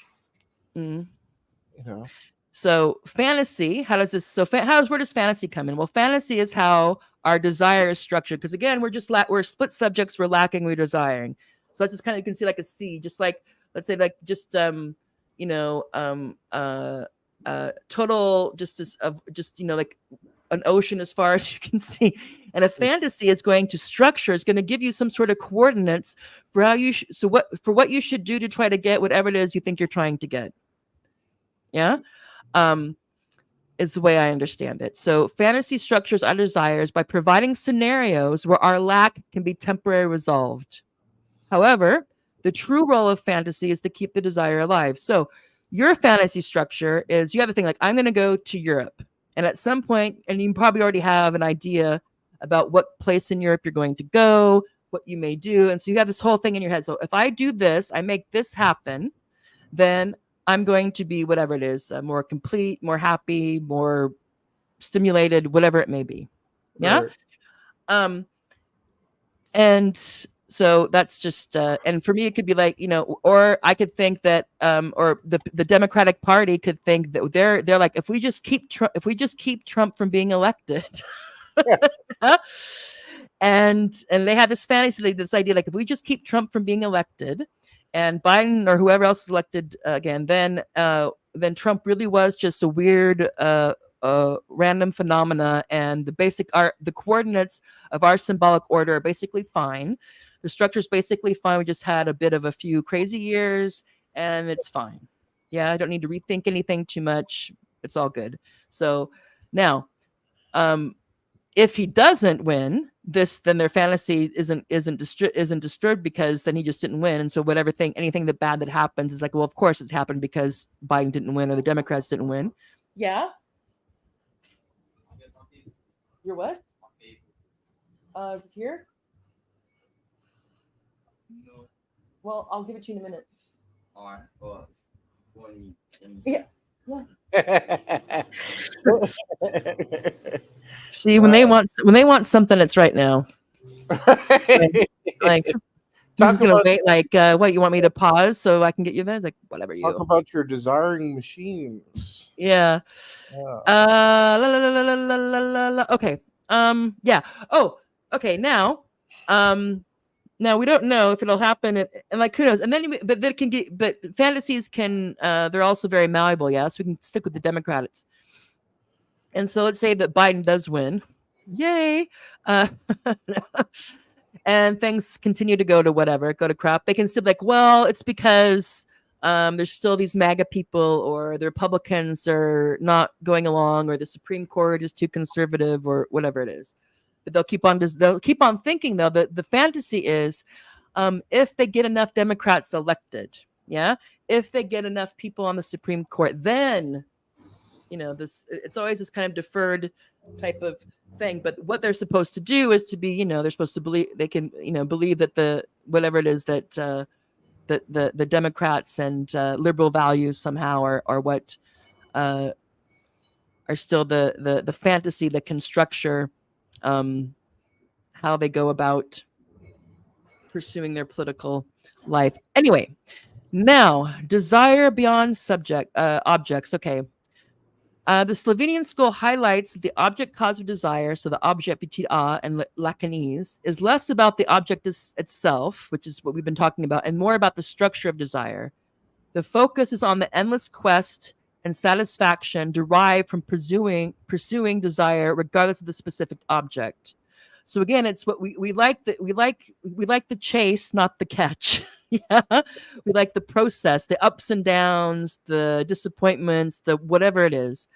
So fantasy, where does fantasy come in? Well, fantasy is how our desire is structured. Because again, we're split subjects, we're lacking, we're desiring. So that's just kind of, you can see like a C, just like, let's say like just, total just like an ocean as far as you can see. And a fantasy is going to give you some sort of coordinates for how you what you should do to try to get whatever it is you think you're trying to get. Yeah. Is the way I understand it. So fantasy structures our desires by providing scenarios where our lack can be temporarily resolved. However, the true role of fantasy is to keep the desire alive. So your fantasy structure is you have a thing like, I'm going to go to Europe. And at some point, and you probably already have an idea about what place in Europe you're going to go, what you may do. And so you have this whole thing in your head. So if I do this, I make this happen, then I'm going to be whatever it is, more complete, more happy, more stimulated, whatever it may be. Yeah. Right. And so that's just, and for me, it could be like, or I could think that, or the Democratic Party could think that they're like, if we just keep Trump from being elected, and they have this fantasy, this idea, like if we just keep Trump from being elected, and Biden or whoever else is elected again, then Trump really was just a weird, random phenomena, and the coordinates of our symbolic order are basically fine. The structure is basically fine. We just had a bit of a few crazy years, and it's fine. Yeah, I don't need to rethink anything too much. It's all good. So now, if he doesn't win this, then their fantasy isn't disturbed because then he just didn't win. And so anything that bad that happens is like, well, of course it's happened because Biden didn't win or the Democrats didn't win. Yeah. You're what? Is it here? No. Well, I'll give it to you in a minute. All right. Well, yeah. See, when they want something, it's right now. like just gonna wait. Like, what, you want me to pause so I can get you there? It's like, whatever you talk about your desiring machines. Yeah. Okay. Yeah. Oh, okay. Now, now we don't know if it'll happen, and like, who knows? And then, but fantasies can, they're also very malleable. Yeah. So we can stick with the Democrats. And so let's say that Biden does win. Yay. And things continue to go to crap. They can still be like, well, it's because there's still these MAGA people, or the Republicans are not going along, or the Supreme Court is too conservative, or whatever it is. But they'll keep on thinking, though, that the fantasy is, if they get enough Democrats elected, yeah, if they get enough people on the Supreme Court, then, it's always this kind of deferred type of thing. But what they're supposed to do is to be, they're supposed to believe, they can, believe that whatever it is that the Democrats and liberal values somehow are what are still the fantasy that can structure how they go about pursuing their political life. Anyway, now desire beyond objects. Okay. The Slovenian school highlights that the object cause of desire, so the object petit a and Lacanese, is less about the object itself, which is what we've been talking about, and more about the structure of desire. The focus is on the endless quest and satisfaction derived from pursuing desire, regardless of the specific object. So again, it's what we like. We like the chase, not the catch. Yeah, we like the process, the ups and downs, the disappointments, the whatever it is.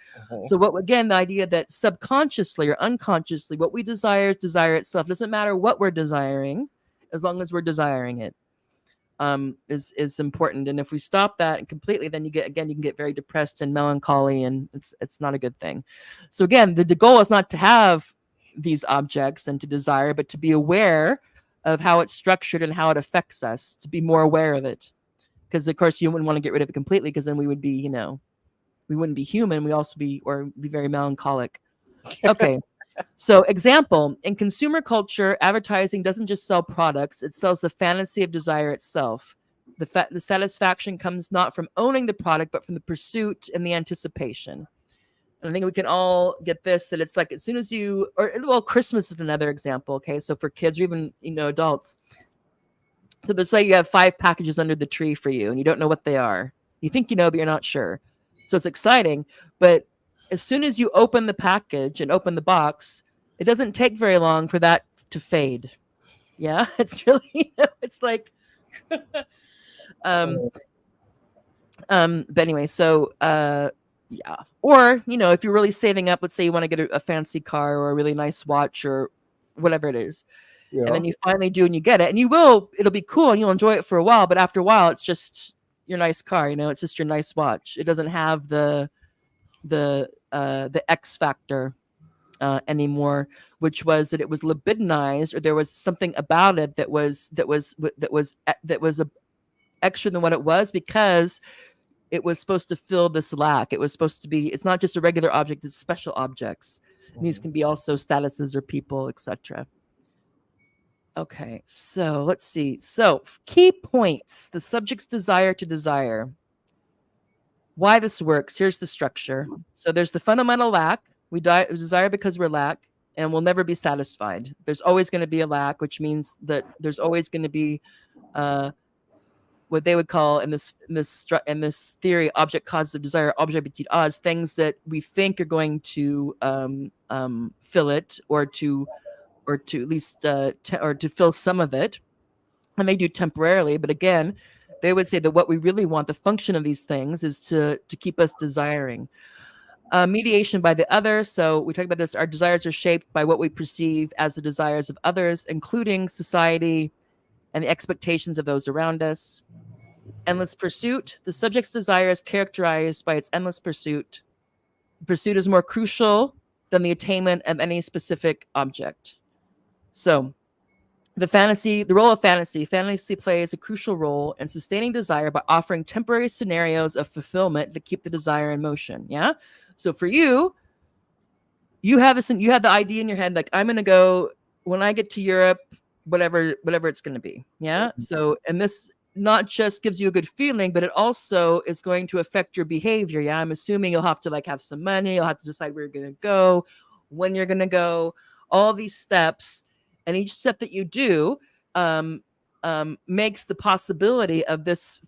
So the idea that subconsciously or unconsciously, what we desire is desire itself. It doesn't matter what we're desiring, as long as we're desiring it, is important. And if we stop that completely, then you can get very depressed and melancholy, and it's not a good thing. So again, the goal is not to have these objects and to desire, but to be aware of how it's structured and how it affects us, to be more aware of it. Because of course you wouldn't want to get rid of it completely, because then we would be, we wouldn't be human. We also be very melancholic. Okay. So example, in consumer culture, advertising doesn't just sell products, it sells the fantasy of desire itself. The satisfaction comes not from owning the product, but from the pursuit and the anticipation. And I think we can all get this, that it's like as soon as Christmas is another example. Okay. So for kids or even, adults. So let's say you have 5 packages under the tree for you and you don't know what they are. You think but you're not sure. So it's exciting. But as soon as you open the package and open the box, it doesn't take very long for that to fade. Yeah, it's really, it's like, um, but anyway, so yeah. Or, if you're really saving up, let's say you want to get a fancy car or a really nice watch or whatever it is, and Yeah. then you finally do and you get it, and it'll be cool and you'll enjoy it for a while, but after a while, it's just your nice car, it's just your nice watch. It doesn't have the X factor anymore, which was that it was libidinized, or there was something about it that was extra than what it was, because it was supposed to fill this lack. It was supposed to be. It's not just a regular object; it's special objects. And these can be also statuses or people, etc. Okay, so let's see. So key points: the subject's desire to desire. Why this works? Here's the structure. So there's the fundamental lack. We desire because we're lack, and we'll never be satisfied. There's always going to be a lack, which means that there's always going to be what they would call in this theory, object causes of desire, object between us, things that we think are going to fill it, or to at least or to fill some of it, and they do temporarily. But again, they would say that what we really want, the function of these things, is to keep us desiring. Mediation by the other. So we talked about this. Our desires are shaped by what we perceive as the desires of others, including society and the expectations of those around us. Endless pursuit. The subject's desire is characterized by its endless pursuit. The pursuit is more crucial than the attainment of any specific object. So the role of fantasy plays a crucial role in sustaining desire by offering temporary scenarios of fulfillment that keep the desire in motion. Yeah. So for you have the idea in your head, like, I'm going to go when I get to Europe, whatever it's going to be. Yeah. So, and this not just gives you a good feeling, but it also is going to affect your behavior. Yeah. I'm assuming you'll have to have some money. You'll have to decide where you're going to go, when you're going to go, all these steps. And each step that you do makes the possibility of this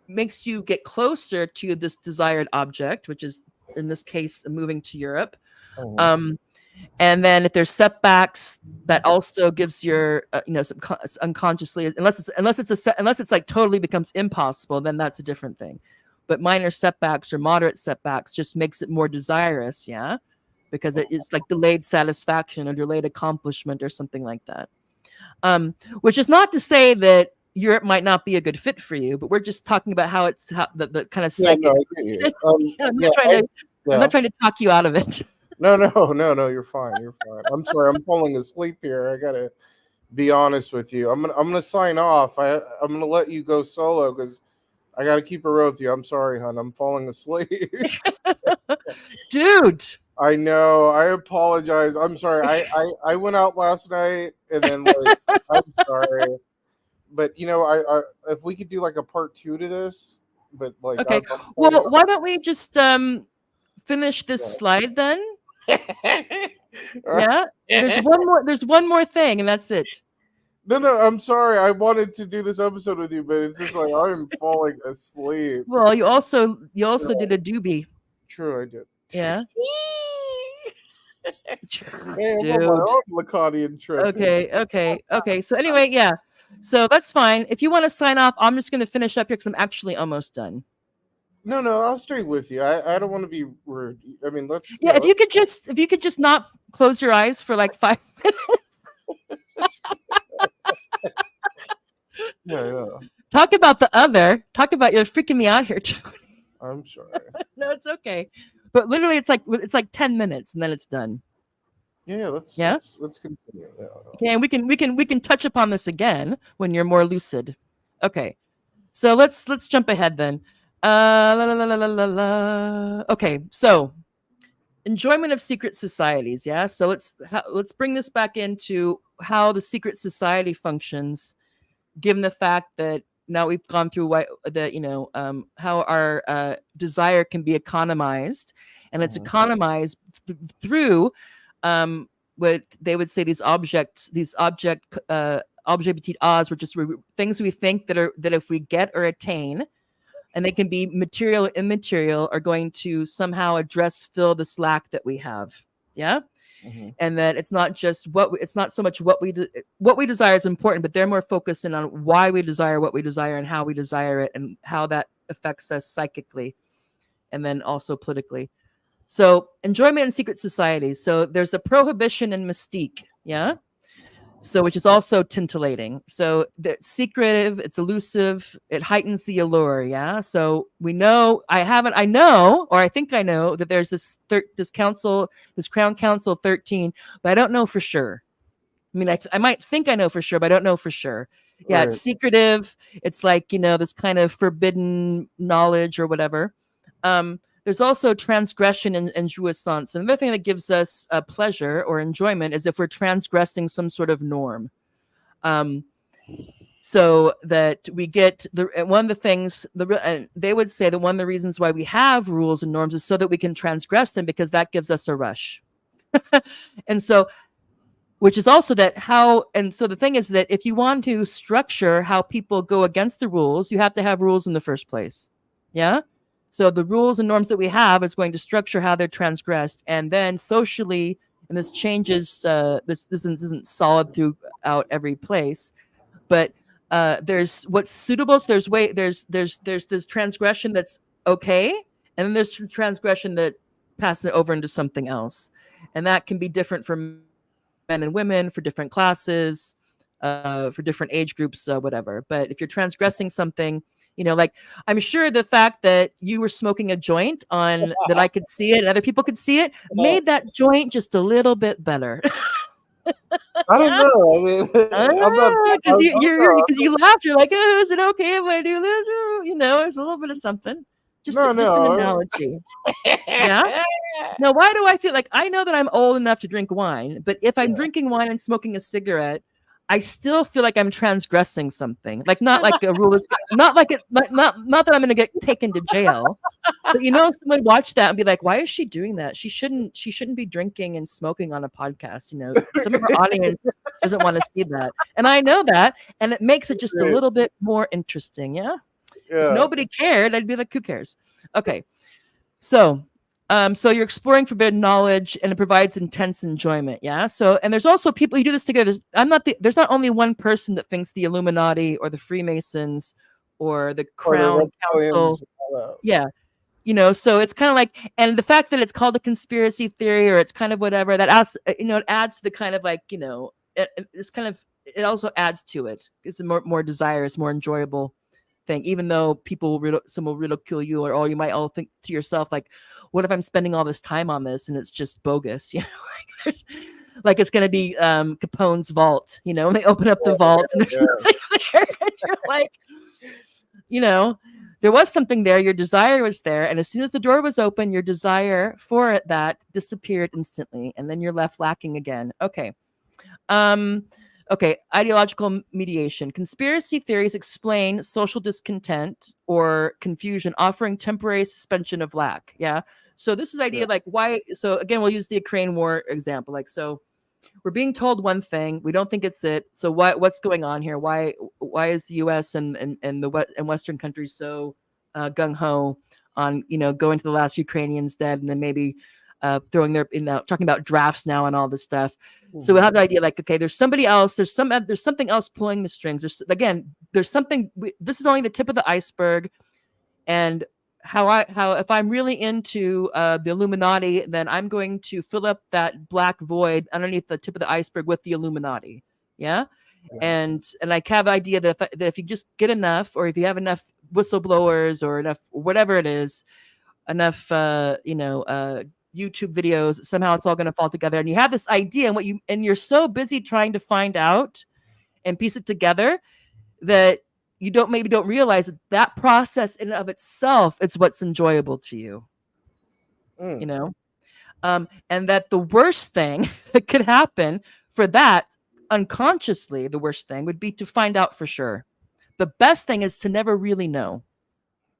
makes you get closer to this desired object, which is in this case moving to Europe. And then if there's setbacks, that also gives your unconsciously, unless it's like totally becomes impossible, then that's a different thing. But minor setbacks or moderate setbacks just makes it more desirous. Yeah. Because it's like delayed satisfaction or delayed accomplishment or something like that. Which is not to say that Europe might not be a good fit for you, but we're just talking about how the kind of psychic. Yeah, no, I get you. I'm not trying to talk you out of it. No, you're fine. You're fine. I'm sorry, I'm falling asleep here. I gotta be honest with you. I'm gonna sign off. I'm gonna let you go solo because I gotta keep it real with you. I'm sorry, hon. I'm falling asleep. Dude. I know. I apologize. I'm sorry. I went out last night and then I'm sorry. But I if we could do like a part 2 to this, but like okay. Well, why don't we just finish this slide then? Yeah. There's one more thing, and that's it. No, I'm sorry. I wanted to do this episode with you, but it's just like I'm falling asleep. Well, you also did a doobie. True, I did. Yeah. Dude. Lacanian trip. Okay. So anyway, yeah. So that's fine. If you want to sign off, I'm just going to finish up here because I'm actually almost done. No, I'll stay with you. I don't want to be rude. I mean, let's. Yeah, if you could just not close your eyes for like 5 minutes. Yeah. Talk about you're freaking me out here, Tony. I'm sorry. No, it's okay. But literally, it's like 10 minutes and then it's done. Yeah, let's continue. Yeah. Okay, and we can touch upon this again when you're more lucid. Okay, so let's jump ahead then. Okay, so enjoyment of secret societies. Yeah, so let's bring this back into how the secret society functions, given the fact that now we've gone through how our desire can be economized, and it's economized through what they would say these object between us, were just things we think that if we get or attain, and they can be material or immaterial, are going to somehow fill the slack that we have. Yeah. And that it's not just it's not so much what we desire is important, but they're more focused in on why we desire what we desire and how we desire it and how that affects us psychically and then also politically. So enjoyment in secret societies. So there's a prohibition and mystique. Yeah. So, which is also titillating. So, it's secretive, it's elusive, it heightens the allure. Yeah. So we know, I know, or I think I know that there's this Crown Council 13, but I don't know for sure. I mean, I might think I know for sure, but I don't know for sure. Yeah, Right. it's secretive. It's like, this kind of forbidden knowledge or whatever. There's also transgression and jouissance. Another thing that gives us pleasure or enjoyment is if we're transgressing some sort of norm. So that we get one of the things, they would say that one of the reasons why we have rules and norms is so that we can transgress them, because that gives us a rush. And so, which is also so the thing is that if you want to structure how people go against the rules, you have to have rules in the first place. Yeah. So the rules and norms that we have is going to structure how they're transgressed. And then socially, and this changes, this isn't solid throughout every place, but there's what's suitable. So there's this transgression that's okay. And then there's transgression that passes it over into something else. And that can be different for men and women, for different classes, for different age groups, whatever. But if you're transgressing something, like I'm sure the fact that you were smoking a joint that I could see it and other people could see it made that joint just a little bit better. I don't know. I mean, because you laughed. You're like, oh, is it okay if I do this? There's a little bit of something. Just an analogy. Yeah. Now, why do I feel like I know that I'm old enough to drink wine, but if I'm drinking wine and smoking a cigarette, I still feel like I'm transgressing something. Like not like a rule is not like it, not that I'm going to get taken to jail. But someone watch that and be like, why is she doing that? She shouldn't be drinking and smoking on a podcast. Some of our audience doesn't want to see that. And I know that. And it makes it just a little bit more interesting. Yeah. If nobody cared, I'd be like, who cares? Okay. So you're exploring forbidden knowledge, and it provides intense enjoyment. Yeah. So, and there's also people you do this together. There's not only one person that thinks the Illuminati or the Freemasons or the Crown Council. Yeah. So it's kind of like, and the fact that it's called a conspiracy theory or it's kind of whatever that adds, it adds to the kind of like, it's kind of, it also adds to it. It's a more desirous, more enjoyable thing, even though some will ridicule you, or you might all think to yourself, like, what if I'm spending all this time on this and it's just bogus? Like there's like it's gonna be Capone's vault, and they open up the vault and there's nothing there. And you're like, there was something there, your desire was there, and as soon as the door was open, your desire for that disappeared instantly, and then you're left lacking again. Okay. Okay, ideological mediation. Conspiracy theories explain social discontent or confusion, offering temporary suspension of lack. Yeah. So this is the idea like why. So again, we'll use the Ukraine war example. Like, so we're being told one thing, we don't think it's it. So what's going on here? Why is the U.S. and Western countries so gung ho on going to the last Ukrainians dead, and then maybe throwing talking about drafts now and all this stuff. So we have the idea like, okay, there's somebody else, there's something else pulling the strings. There's something. This is only the tip of the iceberg, and how if I'm really into the Illuminati, then I'm going to fill up that black void underneath the tip of the iceberg with the Illuminati. Yeah. And I have the idea that if you just get enough, or if you have enough whistleblowers or enough whatever it is, enough YouTube videos, somehow it's all going to fall together. And you have this idea, and you're so busy trying to find out and piece it together that you don't realize that process in and of itself is what's enjoyable to you. And that the worst thing that could happen for that, unconsciously, the worst thing would be to find out for sure. The best thing is to never really know.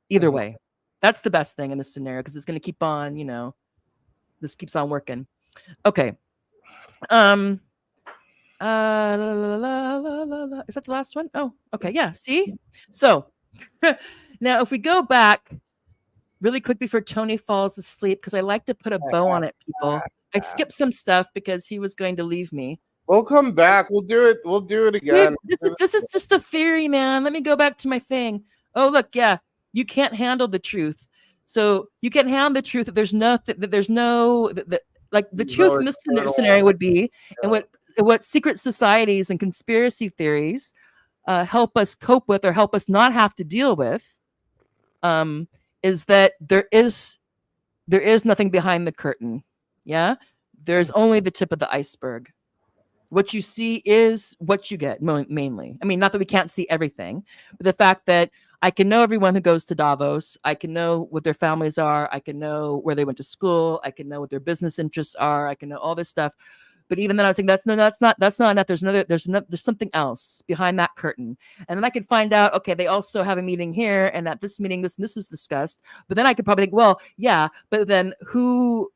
Either way, that's the best thing in this scenario, because it's going to keep on, this keeps on working. Okay. Is that the last one? Oh, okay. Yeah. See? So Now, if we go back really quick before Tony falls asleep, because I like to put a bow on it, people. I skipped some stuff because he was going to leave me. We'll come back. We'll do it. We'll do it again. Dude, this is just a theory, man. Let me go back to my thing. Oh, look, yeah, you can't handle the truth. So you can't handle the truth that there's no like the truth in this scenario would be, and what secret societies and conspiracy theories help us cope with or help us not have to deal with, is that there is nothing behind the curtain. Yeah, there's only the tip of the iceberg. What you see is what you get, mainly. I mean, not that we can't see everything, but the fact that I can know everyone who goes to Davos. I can know what their families are. I can know where they went to school. I can know what their business interests are. I can know all this stuff. But even then, I was saying that's not enough. There's something else behind that curtain. And then I could find out, okay, they also have a meeting here, and at this meeting, this and this was discussed. But then I could probably think, well, yeah, but then who's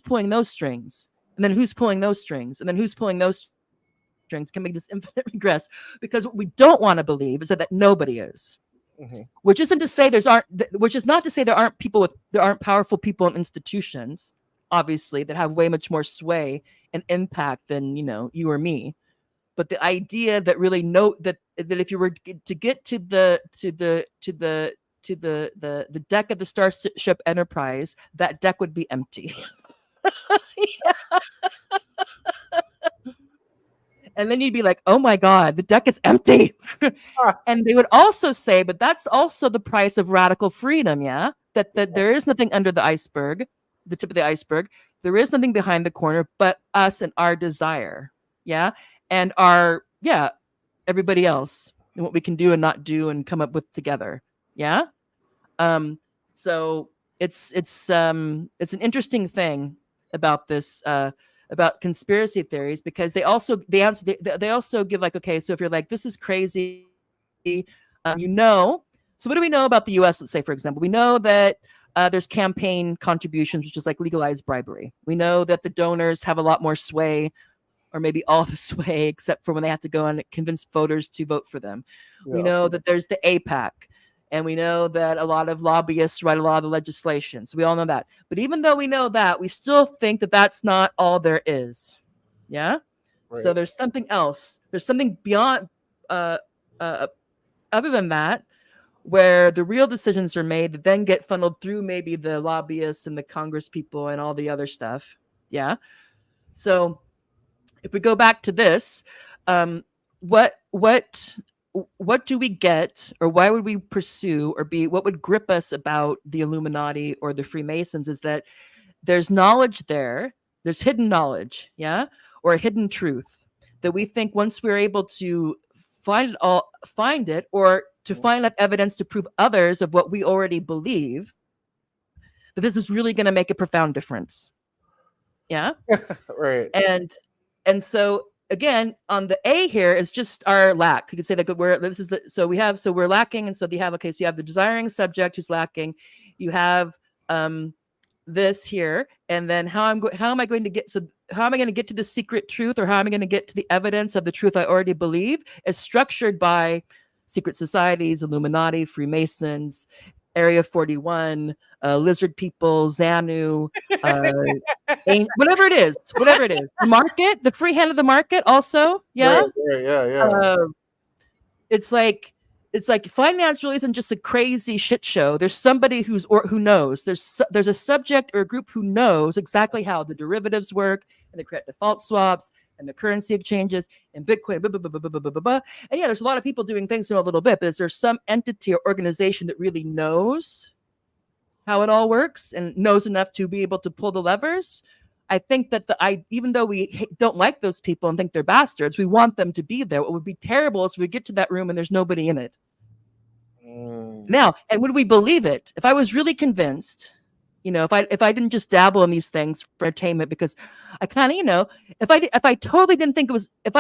pulling those strings? And then who's pulling those strings? And then who's pulling those strings? Can make this infinite regress, because what we don't want to believe is that nobody is. Mm-hmm. Which is not to say there aren't powerful people in institutions, obviously, that have way much more sway and impact than you or me. But the idea that really that if you were to get to the deck of the Starship Enterprise, that deck would be empty. Yeah. And then you'd be like, oh my God, the deck is empty. And they would also say, but that's also the price of radical freedom, yeah? That there is nothing under the iceberg, the tip of the iceberg. There is nothing behind the corner but us and our desire, yeah? And everybody else, and what we can do and not do and come up with together, yeah? So it's an interesting thing about this, about conspiracy theories, because they also give like, okay, so if you're like, this is crazy, so what do we know about the US? Let's say, for example, we know that there's campaign contributions, which is like legalized bribery. We know that the donors have a lot more sway, or maybe all the sway, except for when they have to go and convince voters to vote for them. Yeah. We know that there's the APAC. And we know that a lot of lobbyists write a lot of the legislation. So we all know that. But even though we know that, we still think that that's not all there is. Yeah? Right. So there's something else. There's something beyond, other than that, where the real decisions are made that then get funneled through maybe the lobbyists and the Congress people and all the other stuff. Yeah? So if we go back to this, what do we get, or why would we pursue, or what would grip us about the Illuminati or the Freemasons, is that there's knowledge there, there's hidden knowledge, yeah, or a hidden truth that we think once we're able to find it, or to find enough evidence to prove others of what we already believe, that this is really going to make a profound difference. Yeah. Right. And so again, on the A here is just our lack. You could say that we're lacking. And so you have the desiring subject who's lacking. You have this here, and then how am I going to get to the secret truth, or how am I going to get to the evidence of the truth I already believe, is structured by secret societies, Illuminati, Freemasons, Area 41, lizard people, Xanu, whatever it is. The market, the free hand of the market also. Yeah. Yeah. It's like finance really isn't just a crazy shit show. There's somebody who knows. There's a subject or a group who knows exactly how the derivatives work, and the credit default swaps, and the currency exchanges, and Bitcoin, blah, blah, blah, blah, blah, blah, blah. And yeah, there's a lot of people doing things who know a little bit, but is there some entity or organization that really knows how it all works and knows enough to be able to pull the levers? I think that even though we don't like those people and think they're bastards, we want them to be there. What would be terrible is if we get to that room and there's nobody in it. Now, and would we believe it? If I was really convinced, if I didn't just dabble in these things for entertainment, because I kind of, if I totally didn't think it was, and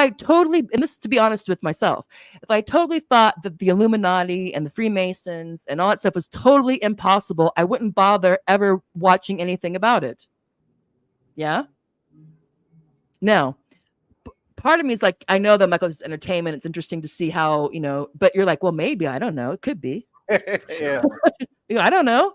this is to be honest with myself, if I totally thought that the Illuminati and the Freemasons and all that stuff was totally impossible, I wouldn't bother ever watching anything about it. Yeah. Now, part of me is like, I know that Michael is entertainment. It's interesting to see how, but you're like, well, maybe, I don't know. It could be. Yeah. I don't know.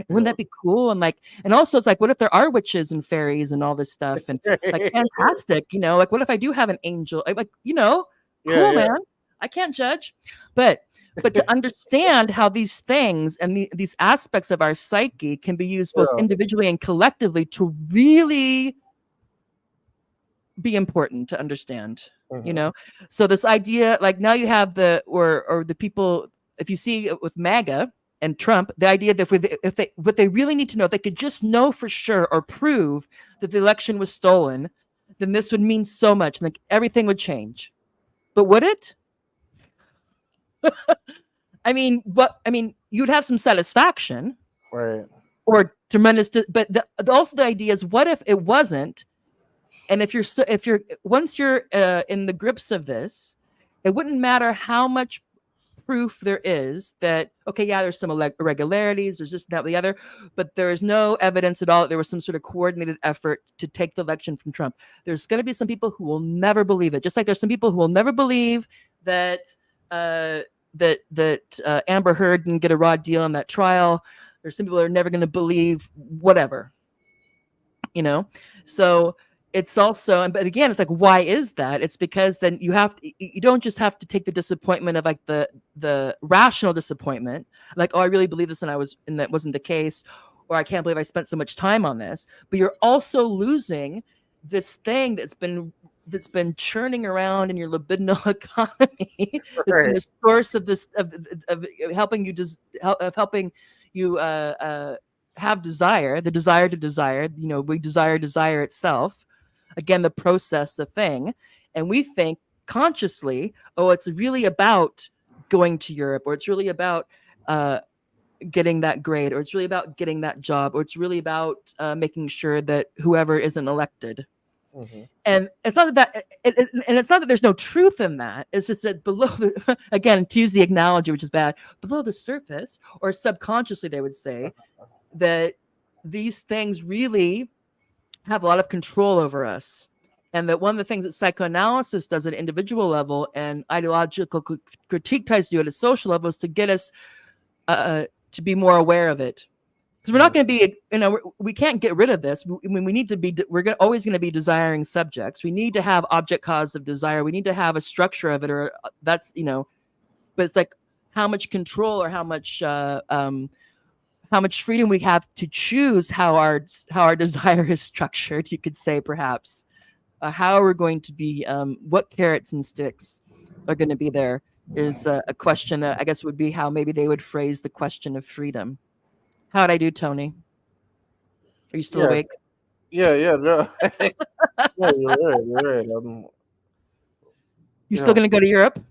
Wouldn't Yeah. that be cool? And like, and also it's like, what if there are witches and fairies and all this stuff? And like, fantastic, like, what if I do have an angel? Like, Yeah, cool, yeah. man. I can't judge, but to understand how these things and these aspects of our psyche can be used both Yeah. individually and collectively to really be important to understand. Mhm. So this idea, like now you have the or the people, if you see it with MAGA and Trump, the idea that if they what they really need to know, if they could just know for sure or prove that the election was stolen, then this would mean so much, and like everything would change. But would it? I mean, you'd have some satisfaction Right. or tremendous, but also the idea is, what if it wasn't? And if you're once you're in the grips of this, it wouldn't matter how much proof there is that, okay, yeah, there's some irregularities, there's this, that, the other, but there is no evidence at all that there was some sort of coordinated effort to take the election from Trump. There's going to be some people who will never believe it, just like there's some people who will never believe that Amber Heard didn't get a raw deal in that trial. There's some people who are never going to believe whatever, So it's also, but again, it's like, why is that? It's because then you don't just have to take the disappointment of like the rational disappointment, like, oh, I really believe this and that wasn't the case, or I can't believe I spent so much time on this. But you're also losing this thing that's been churning around in your libidinal economy. That's been Right. the source of this of helping you have desire, the desire to desire. We desire itself. Again, the process, the thing. And we think consciously, oh, it's really about going to Europe, or it's really about getting that grade, or it's really about getting that job, or it's really about making sure that whoever isn't elected. Mm-hmm. And it's not that and it's not that there's no truth in that. It's just that below again, to use the analogy, which is bad, below the surface, or subconsciously, they would say that these things really have a lot of control over us. And that one of the things that psychoanalysis does at an individual level and ideological critique tries to do at a social level is to get us to be more aware of it. Because we're not going to be, we can't get rid of this. We need to be, always going to be desiring subjects. We need to have object cause of desire. We need to have a structure of it, or that's, but it's like how much control or how much freedom we have to choose how our desire is structured, you could say, perhaps. How we're going to be, what carrots and sticks are going to be there is a question that I guess would be how maybe they would phrase the question of freedom. How'd I do, Tony? Are you still awake? Yeah, no. Yeah, you're right. You still going to go to Europe?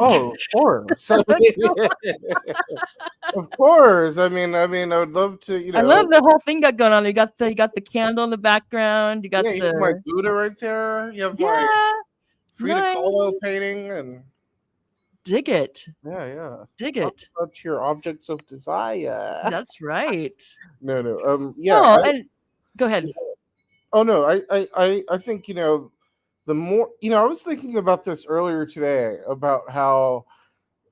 Oh, of course. Of course. I mean, I would love to. I love the whole thing got going on. You got the candle in the background. You got you have my Buddha right there. You have my Frida Kahlo painting, and dig it. Yeah. Dig it. That's your objects of desire. That's right. No. Yeah. And go ahead. Oh no, I think the more I was thinking about this earlier today about how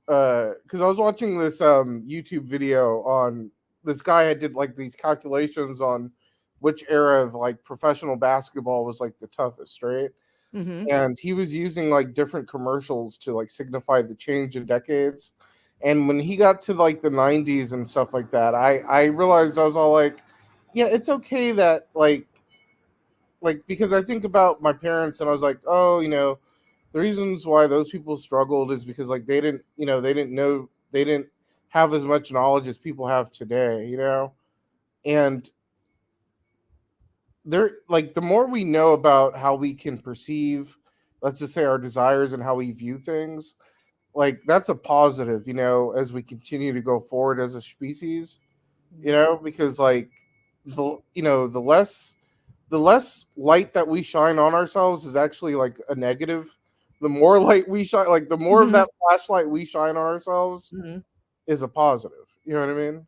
because I was watching this YouTube video on this guy had did like these calculations on which era of like professional basketball was like the toughest, right? Mm-hmm. And he was using like different commercials to like signify the change in decades. And when he got to like the 90s and stuff like that, I realized I was all like, yeah, it's okay that like because I think about my parents and I was like, oh, the reasons why those people struggled is because like they didn't have as much knowledge as people have today, and they're like, the more we know about how we can perceive, let's just say, our desires and how we view things, like that's a positive, as we continue to go forward as a species, because like the less light that we shine on ourselves is actually like a negative. The more light we shine, like the more of that flashlight we shine on ourselves is a positive. You know what I mean?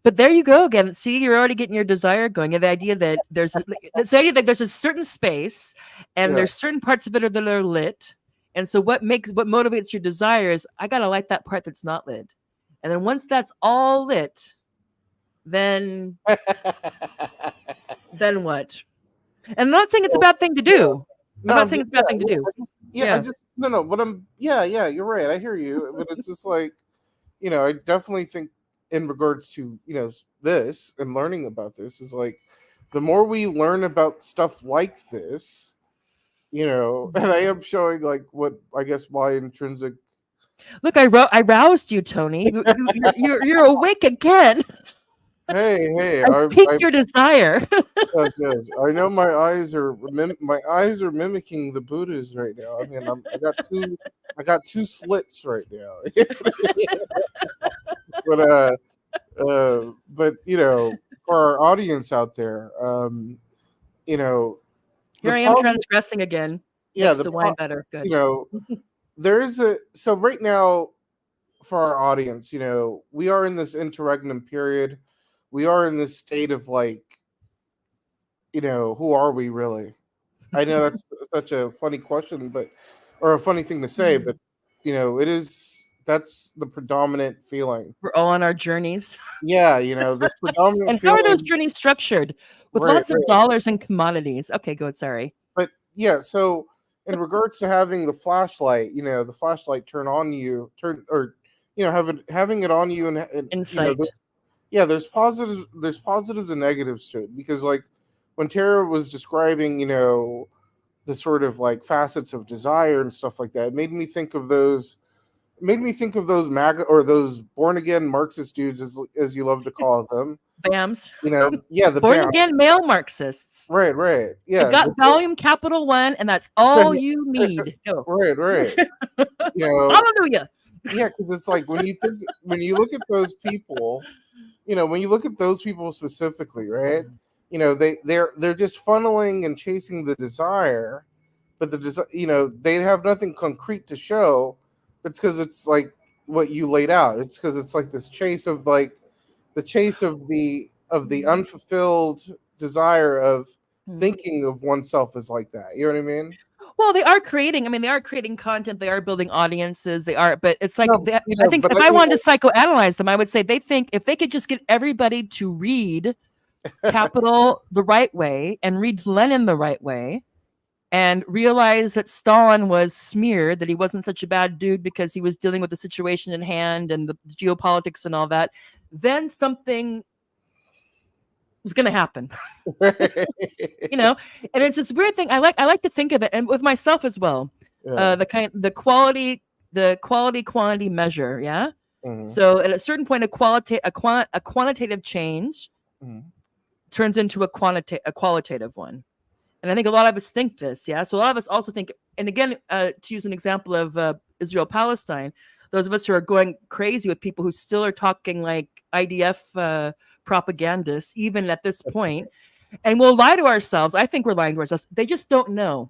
But there you go again. See, you're already getting your desire going. And the idea that there's a certain space and there's certain parts of it that are lit. And so what motivates your desire is, I got to light that part that's not lit. And then once that's all lit, then what? And I'm not saying it's a bad thing to do. I'm not saying it's a bad thing to do. I just no. But you're right. I hear you. But it's just like, I definitely think in regards to, this and learning about this is like, the more we learn about stuff like this, and I am showing like what I guess my intrinsic. Look, I roused you, Tony. You're awake again. Hey! I piqued your desire. Yes. I know my eyes are mimicking the Buddhas right now. I mean, I got two slits right now. But for our audience out there, here I am transgressing again. Yeah, the wine better. Good. There is so right now for our audience, we are in this interregnum period. We are in this state of like, who are we really? I know that's such a funny question, or a funny thing to say, but that's the predominant feeling. We're all on our journeys. Yeah, this predominant and feeling. How are those journeys structured? With lots of dollars and commodities. Okay, go ahead. Sorry. But yeah, so in regards to having the flashlight, the flashlight having it on you and insight. There's positives and negatives to it, because like when Tara was describing, the sort of like facets of desire and stuff like that, it made me think of those MAGA or those born again Marxist dudes, as you love to call them. BAMs. The born BAMs. again male Marxists. Right. Yeah. I got volume capital 1, and that's all you need. Right. Hallelujah. Yeah, because it's like when you look at those people, when you look at those people specifically, right? They're just funneling and chasing the desire, but they have nothing concrete to show. It's because it's like what you laid out. It's because it's like this chase of the unfulfilled desire of thinking of oneself as like that. You know what I mean? Well, they are creating content. They are building audiences. But it's like, I think if I wanted to psychoanalyze them, I would say they think if they could just get everybody to read Capital the right way and read Lenin the right way and realize that Stalin was smeared, that he wasn't such a bad dude because he was dealing with the situation in hand and the geopolitics and all that, then something is going to happen. And it's this weird thing. I like to think of it, and with myself as well. Yeah. The quality quantity measure. Yeah. Mm-hmm. So at a certain point, a quantitative change turns into a qualitative one. And I think a lot of us think this. Yeah. So a lot of us also think, and again, to use an example of Israel-Palestine, those of us who are going crazy with people who still are talking like IDF propagandists, even at this point, and we'll lie to ourselves. I think we're lying to ourselves. They just don't know.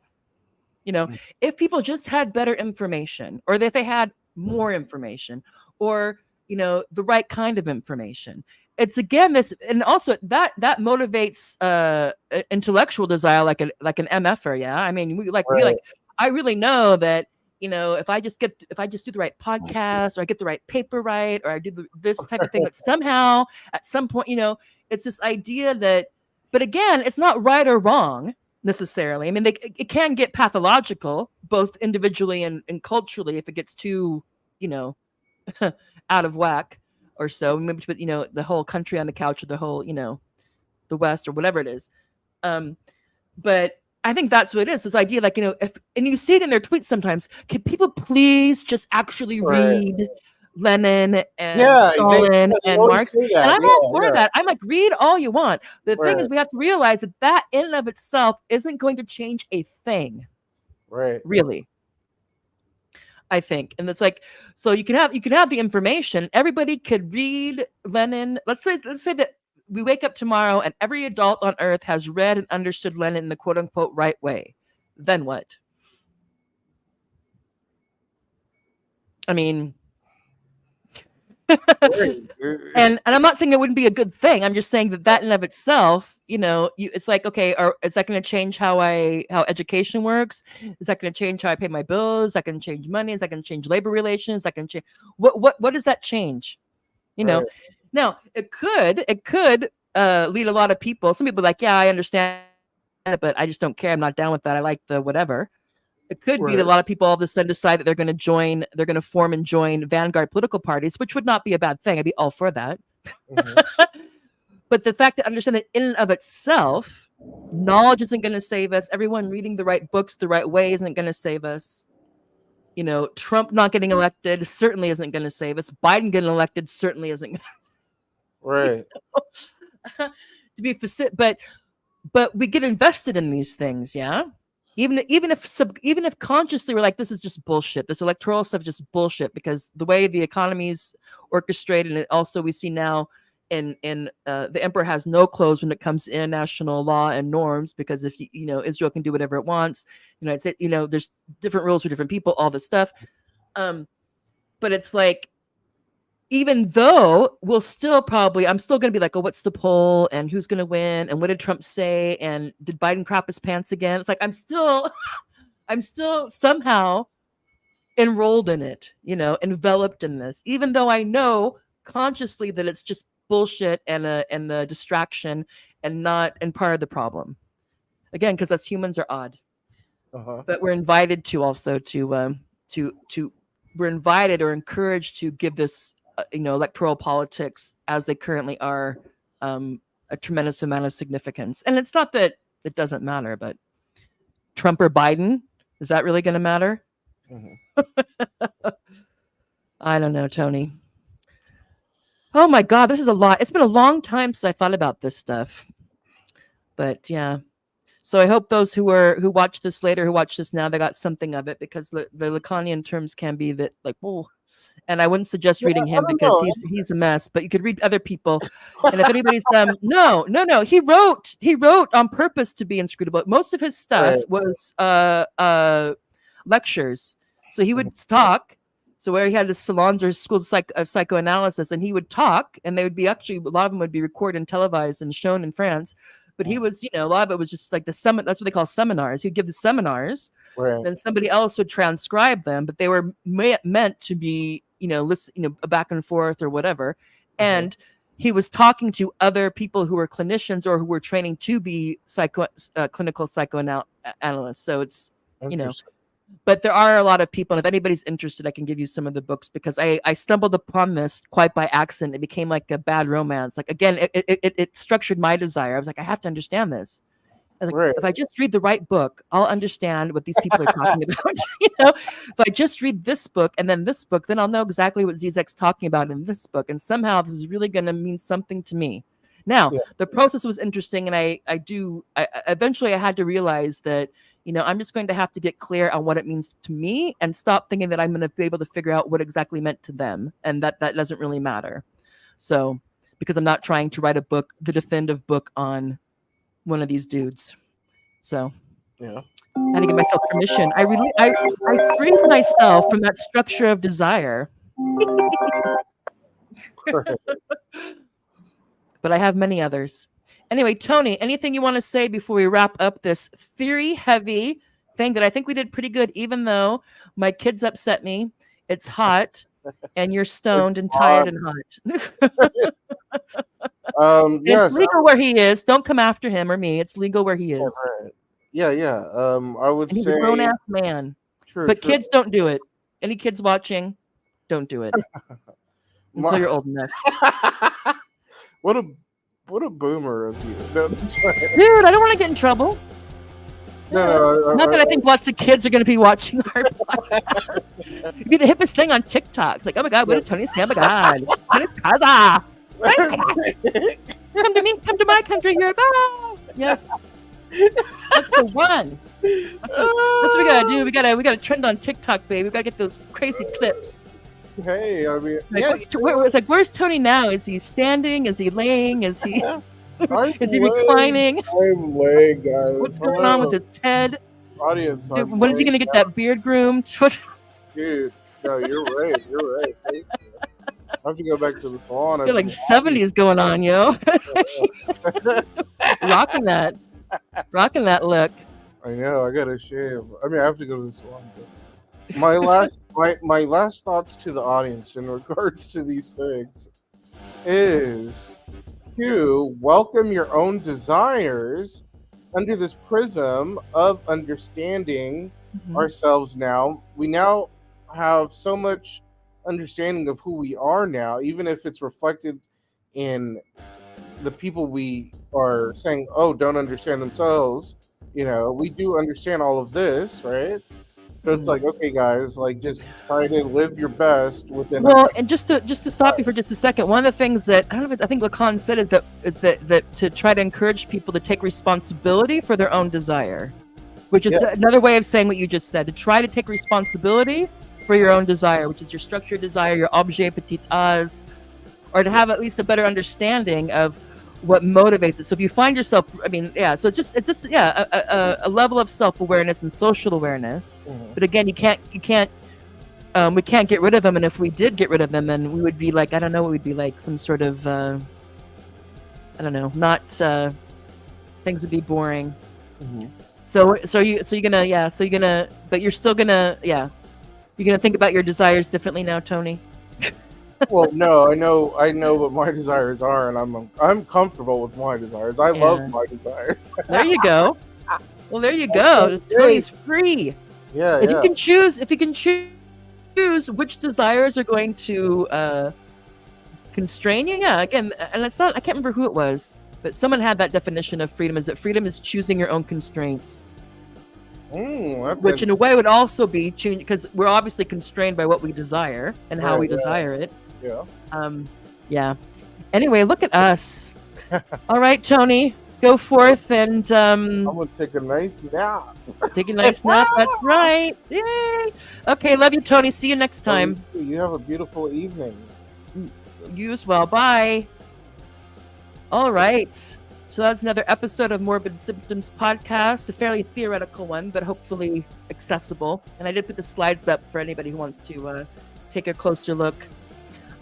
If people just had better information, or if they had more information, or the right kind of information. It's again this, and also that motivates intellectual desire, like an MFer. Yeah, I mean, I really know that if I just do the right podcast, or I get the right paper right, or I do this type of thing, that somehow at some point, it's this idea that. But again, it's not right or wrong necessarily. I mean, it can get pathological, both individually and culturally, if it gets too, out of whack. Or so, maybe to put the whole country on the couch, or the whole the West, or whatever it is. But I think that's what it is. This idea, like and you see it in their tweets sometimes. Can people please just actually read Lenin and Stalin and Marx? And I'm all for that. I'm like, read all you want. The thing is, we have to realize that in and of itself isn't going to change a thing. Right. Really. I think. And it's like, so you can have the information. Everybody could read Lenin. Let's say that we wake up tomorrow and every adult on earth has read and understood Lenin in the quote unquote right way. Then what? I mean, and I'm not saying it wouldn't be a good thing. I'm just saying that in of itself, it's like, okay, or is that going to change how education works? Is that going to change how I pay my bills? Is that going to change money? Is that going to change labor relations? Is that going to change what does that change? You know, Right. now it could lead a lot of people. Some people are like, yeah, I understand it, but I just don't care. I'm not down with that. I like the whatever. It could be that a Right. lot of people all of a sudden decide that they're going to form and join vanguard political parties, which would not be a bad thing. I'd be all for that. Mhm. But the fact to understand that in and of itself, knowledge isn't going to save us. Everyone reading the right books the right way isn't going to save us. You know, Trump not getting elected certainly isn't going to save us. Biden getting elected certainly isn't Right. to be but we get invested in these things, yeah. Even if consciously we're like, this is just bullshit. This electoral stuff is just bullshit because the way the economy's orchestrated, and also we see now in the emperor has no clothes when it comes to international law and norms, because if Israel can do whatever it wants, United States, there's different rules for different people, all this stuff. But it's like, even though I'm still going to be like, oh, what's the poll and who's going to win and what did Trump say and did Biden crap his pants again? It's like I'm still somehow enrolled in it, enveloped in this, even though I know consciously that it's just bullshit and the distraction and part of the problem. Again, because us humans are odd, but we're invited to also we're invited or encouraged to give this electoral politics as they currently are a tremendous amount of significance. And it's not that it doesn't matter, but Trump or Biden, is that really going to matter? I don't know, Tony. Oh my God, this is a lot. It's been a long time since I thought about this stuff. But yeah. So I hope those who watch this later, who watch this now, they got something of it, because the Lacanian terms can be that like, whoa. And I wouldn't suggest reading him because he's a mess, but you could read other people. And if anybody's no, he wrote on purpose to be inscrutable. Most of his stuff was lectures. So he would talk. So where he had his salons or schools of psychoanalysis, and he would talk, and they would be a lot of them would be recorded and televised and shown in France. But he was, a lot of it was just like that's what they call seminars. He'd give the seminars, then somebody else would transcribe them, but they were meant to be, listen, back and forth or whatever. And he was talking to other people who were clinicians or who were training to be clinical psychoanalysts. So it's, but there are a lot of people, and if anybody's interested, I can give you some of the books, because I stumbled upon this quite by accident. It became like a bad romance. Like, again, it structured my desire. I was like, I have to understand this. I was like, if I just read the right book, I'll understand what these people are talking about. If I just read this book and then this book, then I'll know exactly what Zizek's talking about in this book. And somehow this is really going to mean something to me. Now, the process was interesting, and I eventually I had to realize that, I'm just going to have to get clear on what it means to me and stop thinking that I'm going to be able to figure out what exactly meant to them, and that doesn't really matter. So, because I'm not trying to write the definitive book on one of these dudes. So, I had to give myself permission. I freed myself from that structure of desire. But I have many others. Anyway, Tony, anything you want to say before we wrap up this theory-heavy thing that I think we did pretty good, even though my kids upset me. It's hot, and you're stoned and tired and hot. It's legal where he is. Don't come after him or me. It's legal where he is. Yeah. I would say he's a grown-ass man. But kids, don't do it. Any kids watching, don't do it until you're old enough. What a boomer of you. No, dude, I don't want to get in trouble. Not that I think lots of kids are going to be watching our podcast. It'd be the hippest thing on TikTok. It's like, oh my God, what did Tony say? Oh my God. Tony's casa. Come to my country, Europe. Yes. That's the one. That's what we gotta do. We gotta trend on TikTok, baby. We gotta get those crazy clips. Hey, I mean, it's where's Tony now? Is he standing? Is he laying? Is he reclining? I'm laying, guys. What's going on with his head? Audience, when is he gonna get that beard groomed? Dude, no, you're right. Thank you. I have to go back to the salon. I feel like 70s going on, yo. Rocking that look. I know. I gotta shave. I mean, I have to go to the salon. But my last thoughts to the audience in regards to these things is to welcome your own desires under this prism of understanding Mhm. ourselves now. We now have so much understanding of who we are now, even if it's reflected in the people we are saying, oh, don't understand themselves. We do understand all of this, right? So it's Mhm. like, okay, guys, like just try to live your best within. Well, and just to stop you for just a second, one of the things that I don't know if it's, I think Lacan said is that to try to encourage people to take responsibility for their own desire, which is Yeah. another way of saying what you just said. To try to take responsibility for your own desire, which is your structured desire, your objet petit as, or to have at least a better understanding of what motivates it. So if you find yourself, I mean, yeah, so it's just a level of self-awareness and social awareness. Mhm. But again, we can't get rid of them. And if we did get rid of them, then we would be like, I don't know what we'd be like, some sort of I don't know, not things would be boring. Mhm. So you're gonna but you're still gonna you're gonna think about your desires differently now, Tony. Well, no, I know what my desires are, and I'm comfortable with my desires. I Yeah. love my desires. There you go. Well, there you go. Okay, Tony's free. Yeah, If yeah. you can choose which desires are going to constrain you, yeah. Again, and it's not. I can't remember who it was, but someone had that definition of freedom: is that freedom is choosing your own constraints, That's which in a way would also be choosing, because we're obviously constrained by what we desire and how Right, we yeah. desire it. yeah. Yeah. Anyway, look at us. All right, Tony, go forth and I'm gonna take a nice nap. take a nice nap. That's right. Yay. Okay, love you, Tony. See you next time. You have a beautiful evening. You as well. Bye. All right. So that's another episode of Morbid Symptoms Podcast, a fairly theoretical one, but hopefully accessible. And I did put the slides up for anybody who wants to take a closer look.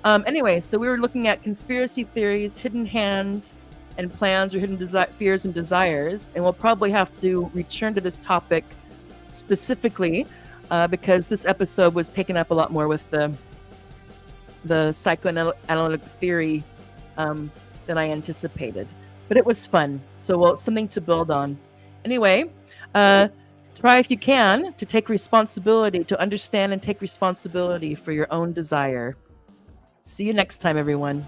Anyway, so we were looking at conspiracy theories, hidden hands and plans, or hidden fears and desires. And we'll probably have to return to this topic specifically because this episode was taken up a lot more with the psychoanalytic theory than I anticipated. But it was fun. So, well, something to build on. Anyway, try if you can to take responsibility, to understand and take responsibility for your own desire. See you next time, everyone.